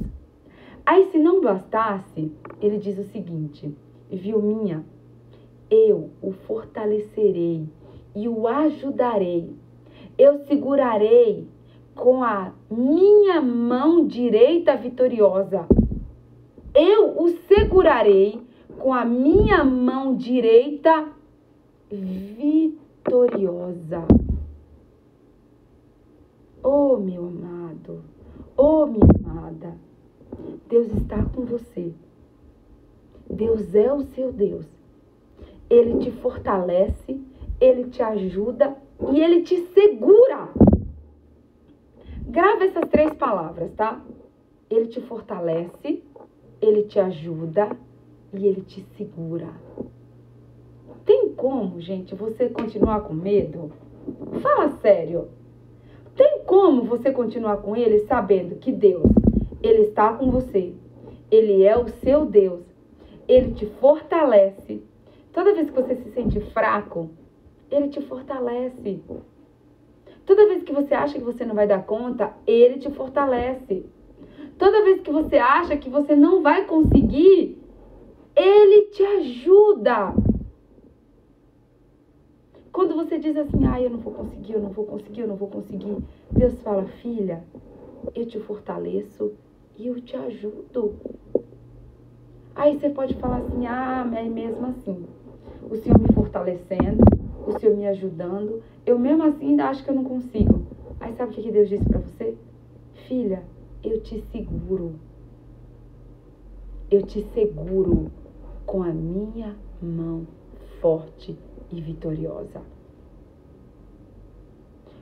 Aí, se não bastasse, Ele diz o seguinte, Vilminha, eu o fortalecerei e o ajudarei. Eu segurarei com a minha mão direita vitoriosa. Eu o segurarei com a minha mão direita vitoriosa. Oh, meu amado, oh, minha amada, Deus está com você. Deus é o seu Deus. Ele te fortalece, Ele te ajuda e Ele te segura. Grava essas 3 palavras, tá? Ele te fortalece, Ele te ajuda e Ele te segura. Tem como, gente, você continuar com medo? Fala sério. Tem como você continuar com Ele sabendo que Deus, Ele está com você. Ele é o seu Deus. Ele te fortalece. Toda vez que você se sente fraco, Ele te fortalece. Toda vez que você acha que você não vai dar conta, Ele te fortalece. Toda vez que você acha que você não vai conseguir, Ele te ajuda. Quando você diz assim, eu não vou conseguir, eu não vou conseguir, eu não vou conseguir, Deus fala, filha, eu te fortaleço e eu te ajudo. Aí você pode falar assim, mas mesmo assim, o Senhor me fortalecendo, o Senhor me ajudando, eu mesmo assim ainda acho que eu não consigo. Aí sabe o que Deus disse para você? Filha, eu te seguro. Eu te seguro com a minha mão forte e vitoriosa.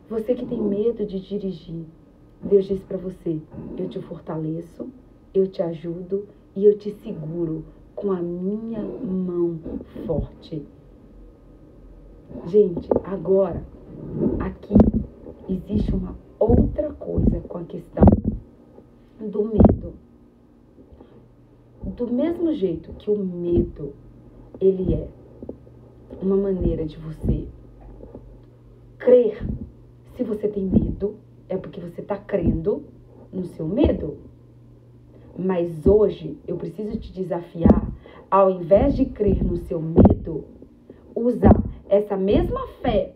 Você que tem medo de dirigir, Deus diz para você, eu te fortaleço, eu te ajudo e eu te seguro com a minha mão forte. Gente, agora, aqui existe uma outra coisa com a questão do medo. do mesmo jeito que o medo, ele é uma maneira de você crer. Se você tem medo, é porque você está crendo no seu medo. Mas hoje, eu preciso te desafiar, ao invés de crer no seu medo, usar essa mesma fé,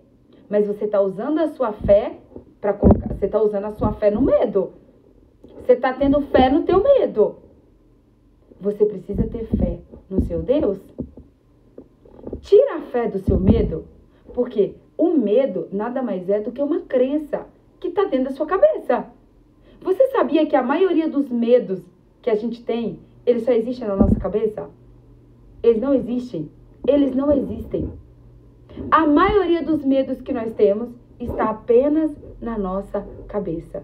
mas você está usando a sua fé para colocar, você está usando a sua fé no medo. Você está tendo fé no teu medo. Você precisa ter fé no seu Deus. Tira a fé do seu medo, porque o medo nada mais é do que uma crença que está dentro da sua cabeça. Você sabia que a maioria dos medos que a gente tem, eles só existem na nossa cabeça? Eles não existem. Eles não existem. A maioria dos medos que nós temos está apenas na nossa cabeça.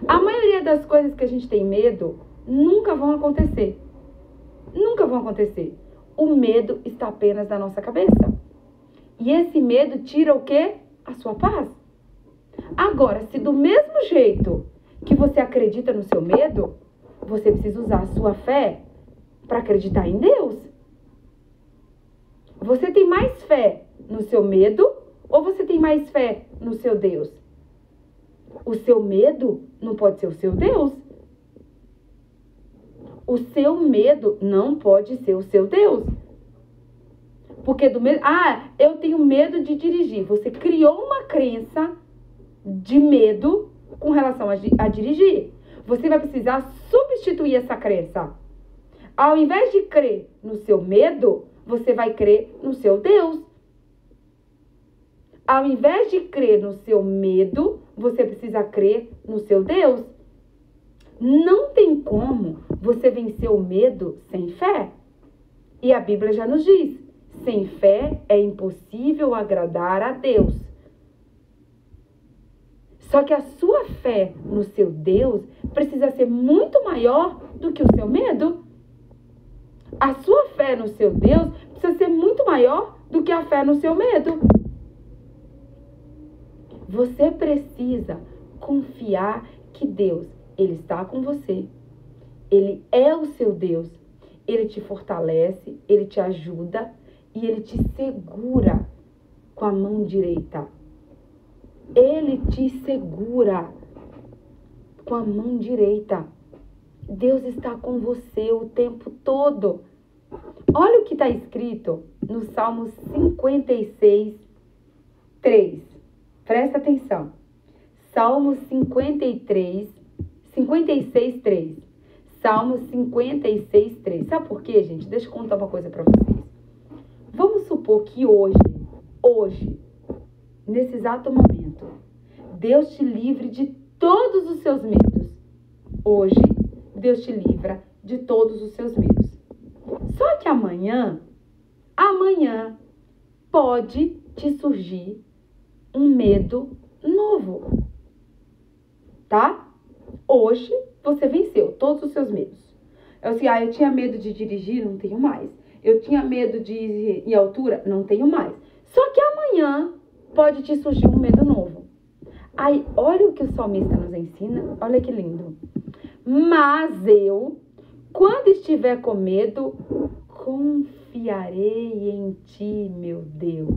A maioria das coisas que a gente tem medo nunca vão acontecer. Nunca vão acontecer. O medo está apenas na nossa cabeça. E esse medo tira o quê? A sua paz. Agora, se do mesmo jeito que você acredita no seu medo, você precisa usar a sua fé para acreditar em Deus. Você tem mais fé no seu medo ou você tem mais fé no seu Deus? O seu medo não pode ser o seu Deus. O seu medo não pode ser o seu Deus. Porque do medo... eu tenho medo de dirigir. Você criou uma crença de medo com relação a dirigir. Você vai precisar substituir essa crença. Ao invés de crer no seu medo, você vai crer no seu Deus. Ao invés de crer no seu medo, você precisa crer no seu Deus. Não tem como você vencer o medo sem fé. E a Bíblia já nos diz, sem fé é impossível agradar a Deus. Só que a sua fé no seu Deus precisa ser muito maior do que o seu medo. A sua fé no seu Deus precisa ser muito maior do que a fé no seu medo. Você precisa confiar que Deus, Ele está com você. Ele é o seu Deus. Ele te fortalece, Ele te ajuda e Ele te segura com a mão direita. Ele te segura com a mão direita. Deus está com você o tempo todo. Olha o que está escrito no Salmo 56, 3. Presta atenção. Salmo 56, 3. Salmo 56, 3. Sabe por quê, gente? Deixa eu contar uma coisa para vocês. Vamos supor que hoje, nesse exato momento, Deus te livre de todos os seus medos. Hoje, Deus te livra de todos os seus medos. Só que amanhã pode te surgir um medo novo, tá? Hoje você venceu todos os seus medos. Eu tinha medo de dirigir, não tenho mais. Eu tinha medo de ir em altura, não tenho mais. Só que amanhã pode te surgir um medo novo. Aí, olha o que o salmista nos ensina, olha que lindo. Mas eu, quando estiver com medo, confiarei em ti, meu Deus.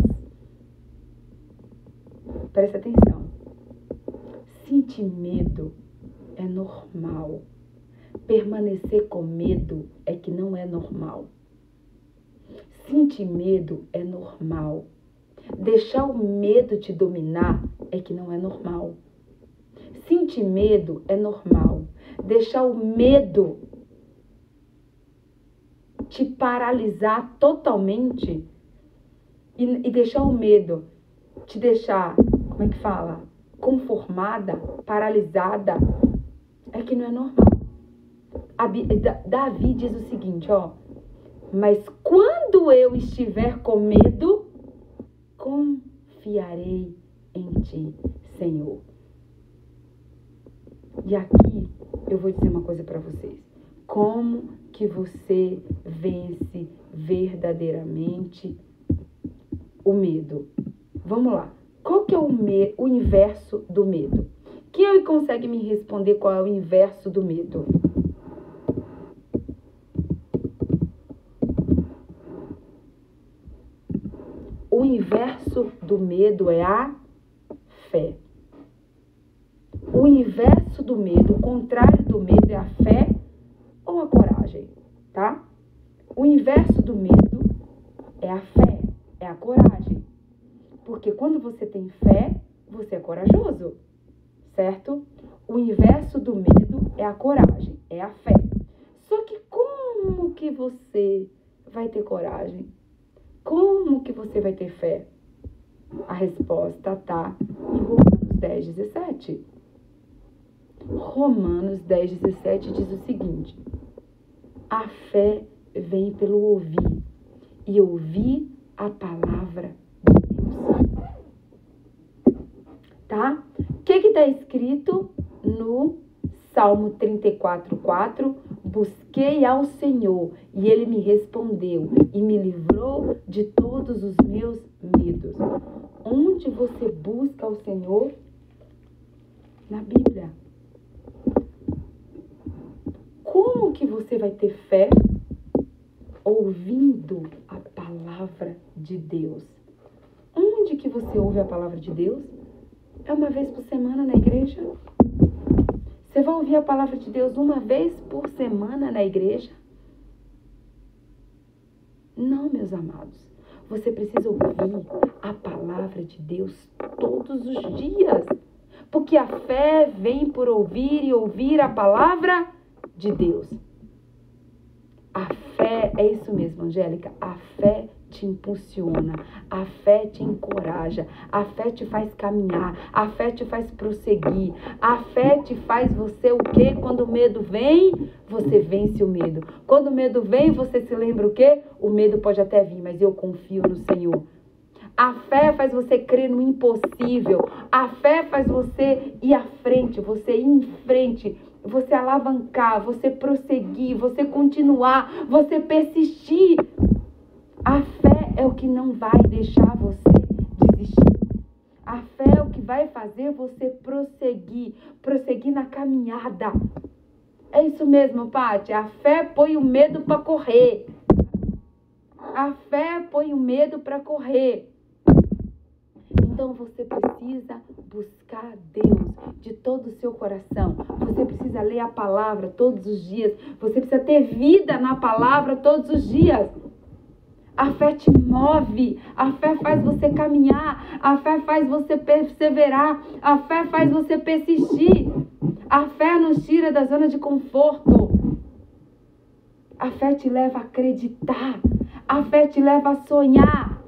Presta atenção. Sentir medo é normal. Permanecer com medo é que não é normal. Sentir medo é normal. Deixar o medo te dominar é que não é normal. Sentir medo é normal. Deixar o medo te paralisar totalmente e deixar o medo te deixar, como é que fala? Conformada, paralisada, é que não é normal. Davi diz o seguinte, mas quando eu estiver com medo, confiarei em ti, Senhor. E aqui eu vou dizer uma coisa para vocês. Como que você vence verdadeiramente o medo? Vamos lá. Qual que é o inverso do medo? Quem consegue me responder qual é o inverso do medo? inverso do medo é a fé. O inverso do medo, o contrário do medo é a fé ou a coragem, tá? O inverso do medo é a fé, é a coragem. Porque quando você tem fé, você é corajoso, certo? O inverso do medo é a coragem, é a fé. Só que como que você vai ter coragem? Como que você vai ter fé? A resposta está em Romanos 10:17. Romanos 10:17 diz o seguinte: a fé vem pelo ouvir, e ouvir a palavra de Deus. Tá? O que está escrito no Salmo 34:4? Busquei ao Senhor, e Ele me respondeu, e me livrou de todos os meus medos. Onde você busca ao Senhor? Na Bíblia. Como que você vai ter fé? Ouvindo a palavra de Deus. Onde que você ouve a palavra de Deus? É uma vez por semana na igreja? Você vai ouvir a palavra de Deus uma vez por semana na igreja? Não, meus amados. Você precisa ouvir a palavra de Deus todos os dias. Porque a fé vem por ouvir e ouvir a palavra de Deus. A fé, é isso mesmo, Angélica. A fé te impulsiona, a fé te encoraja, a fé te faz caminhar, a fé te faz prosseguir, a fé te faz você o quê? Quando o medo vem, você vence o medo. Quando o medo vem, você se lembra o quê? O medo pode até vir, mas eu confio no Senhor. A fé faz você crer no impossível. A fé faz você ir à frente, você ir em frente, você alavancar, você prosseguir, você continuar, você persistir. A fé é o que não vai deixar você desistir. A fé é o que vai fazer você prosseguir na caminhada. É isso mesmo, Paty. A fé põe o medo para correr. A fé põe o medo para correr. Então você precisa buscar Deus de todo o seu coração. Você precisa ler a palavra todos os dias. Você precisa ter vida na palavra todos os dias. A fé te move, a fé faz você caminhar, a fé faz você perseverar, a fé faz você persistir. A fé nos tira da zona de conforto. A fé te leva a acreditar, a fé te leva a sonhar.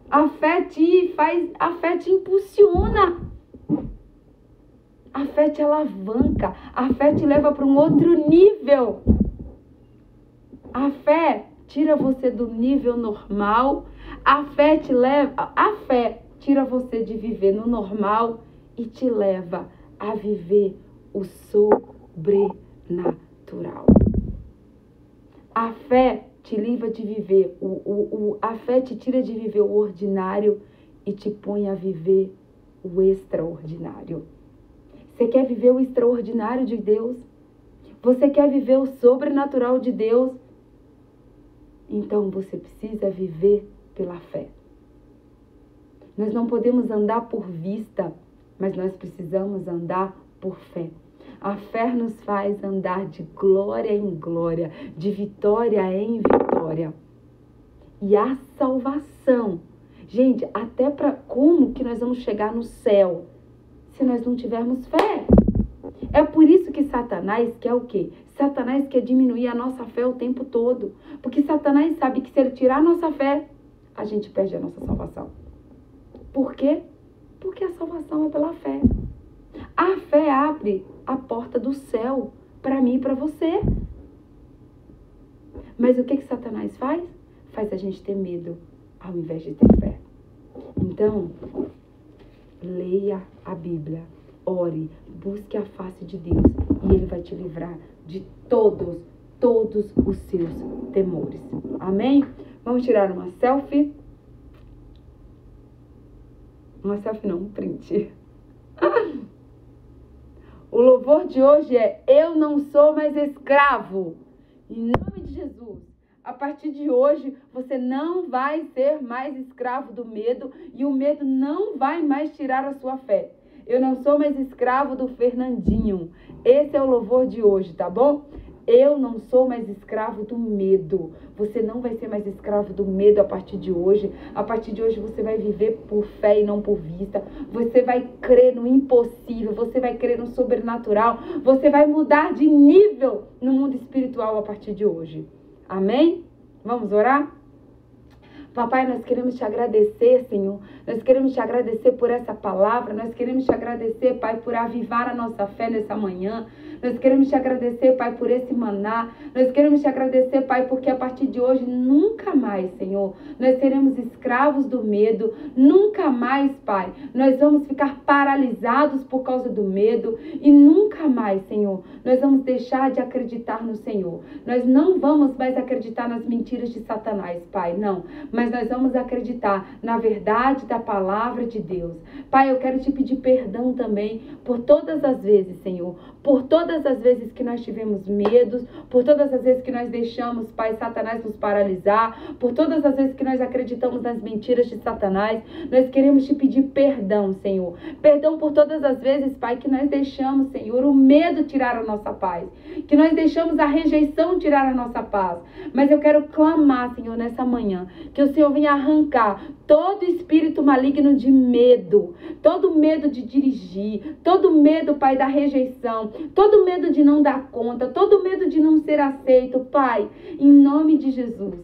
A fé te impulsiona. A fé te alavanca, a fé te leva para um outro nível. A fé tira você do nível normal, a fé tira você de viver no normal e te leva a viver o sobrenatural. A fé te livra de viver, a fé te tira de viver o ordinário e te põe a viver o extraordinário. Você quer viver o extraordinário de Deus? Você quer viver o sobrenatural de Deus? Então você precisa viver pela fé. Nós não podemos andar por vista, mas nós precisamos andar por fé. A fé nos faz andar de glória em glória, de vitória em vitória. E a salvação, gente, até para como que nós vamos chegar no céu se nós não tivermos fé? É por isso que Satanás quer o quê? Satanás quer diminuir a nossa fé o tempo todo. Porque Satanás sabe que se ele tirar a nossa fé, a gente perde a nossa salvação. Por quê? Porque a salvação é pela fé. A fé abre a porta do céu para mim e para você. Mas o que Satanás faz? Faz a gente ter medo ao invés de ter fé. Então, leia a Bíblia, ore, busque a face de Deus e Ele vai te livrar de todos os seus temores. Amém? Vamos tirar uma selfie? Uma selfie não, um print. O louvor de hoje é: eu não sou mais escravo. Em nome de Jesus, A partir de hoje, você não vai ser mais escravo do medo e o medo não vai mais tirar a sua fé. Eu não sou mais escravo do Fernandinho. Esse é o louvor de hoje, tá bom? Eu não sou mais escravo do medo. Você não vai ser mais escravo do medo a partir de hoje. A partir de hoje você vai viver por fé e não por vista. Você vai crer no impossível. Você vai crer no sobrenatural. Você vai mudar de nível no mundo espiritual a partir de hoje. Amém? Vamos orar? Papai, nós queremos te agradecer, Senhor. Nós queremos te agradecer por essa palavra. Nós queremos te agradecer, Pai, por avivar a nossa fé nessa manhã. Nós queremos te agradecer, Pai, por esse maná. Nós queremos te agradecer, Pai, porque a partir de hoje, nunca mais, Senhor, nós seremos escravos do medo. Nunca mais, Pai, nós vamos ficar paralisados por causa do medo. E nunca mais, Senhor, nós vamos deixar de acreditar no Senhor. Nós não vamos mais acreditar nas mentiras de Satanás, Pai, não. Mas nós vamos acreditar na verdade da palavra de Deus. Pai, eu quero te pedir perdão também por todas as vezes, Senhor, por todas as vezes que nós tivemos medos, por todas as vezes que nós deixamos, Pai, Satanás nos paralisar, por todas as vezes que nós acreditamos nas mentiras de Satanás. Nós queremos te pedir perdão, Senhor. Perdão por todas as vezes, Pai, que nós deixamos, Senhor, o medo tirar a nossa paz, que nós deixamos a rejeição tirar a nossa paz. Mas eu quero clamar, Senhor, nessa manhã, que o Senhor venha arrancar todo espírito maligno de medo, todo medo de dirigir, todo medo, Pai, da rejeição, todo medo de não dar conta, todo medo de não ser aceito, Pai, em nome de Jesus.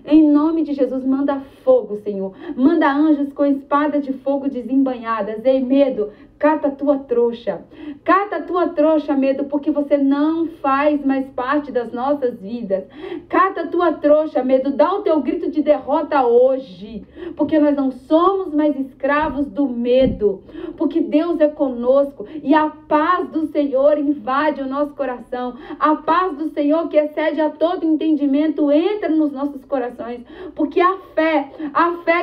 Em nome de Jesus, manda fogo, Senhor. Manda anjos com espada de fogo desembanhadas. Ei, medo, cata a tua trouxa. Cata a tua trouxa, medo, porque você não faz mais parte das nossas vidas. Cata a tua trouxa, medo. Dá o teu grito de derrota hoje. Porque nós não somos mais escravos do medo. Porque Deus é conosco. E a paz do Senhor invade o nosso coração. A paz do Senhor que excede a todo entendimento entra nos nossos corações. Porque a fé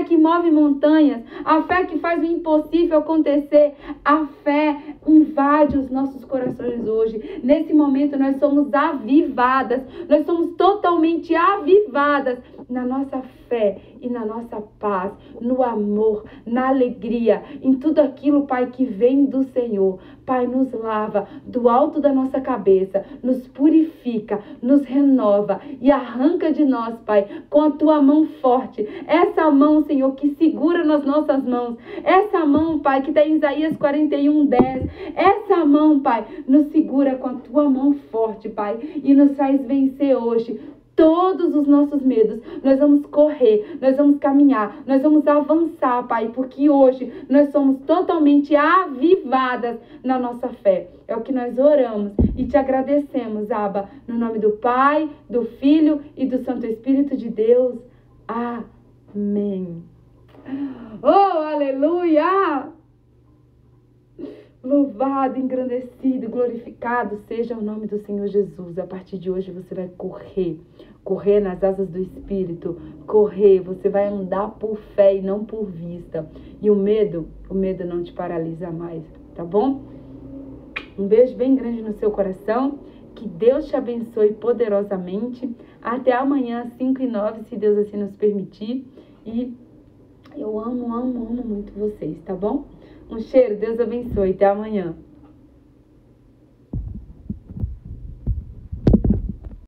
que move montanhas, a fé que faz o impossível acontecer, a fé invade os nossos corações hoje. Nesse momento nós somos avivadas, nós somos totalmente avivadas na nossa fé e na nossa paz, no amor, na alegria, em tudo aquilo, Pai, que vem do Senhor. Pai, nos lava do alto da nossa cabeça, nos purifica, nos renova e arranca de nós, Pai, com a tua mão forte. Essa mão, Senhor, que segura nas nossas mãos. Essa mão, Pai, que está em Isaías 41:10. Essa mão, Pai, nos segura com a tua mão forte, Pai, e nos faz vencer hoje todos os nossos medos. Nós vamos correr, nós vamos caminhar, nós vamos avançar, Pai, porque hoje nós somos totalmente avivadas na nossa fé. É o que nós oramos e te agradecemos, Abba, no nome do Pai, do Filho e do Santo Espírito de Deus. Amém. Oh, aleluia! Louvado, engrandecido, glorificado seja o nome do Senhor Jesus. A partir de hoje você vai correr nas asas do Espírito, correr, você vai andar por fé e não por vista. E o medo não te paralisa mais, tá bom? Um beijo bem grande no seu coração, que Deus te abençoe poderosamente. Até amanhã, 5h09, se Deus assim nos permitir. E eu amo muito vocês, tá bom? Um cheiro, Deus abençoe, até amanhã.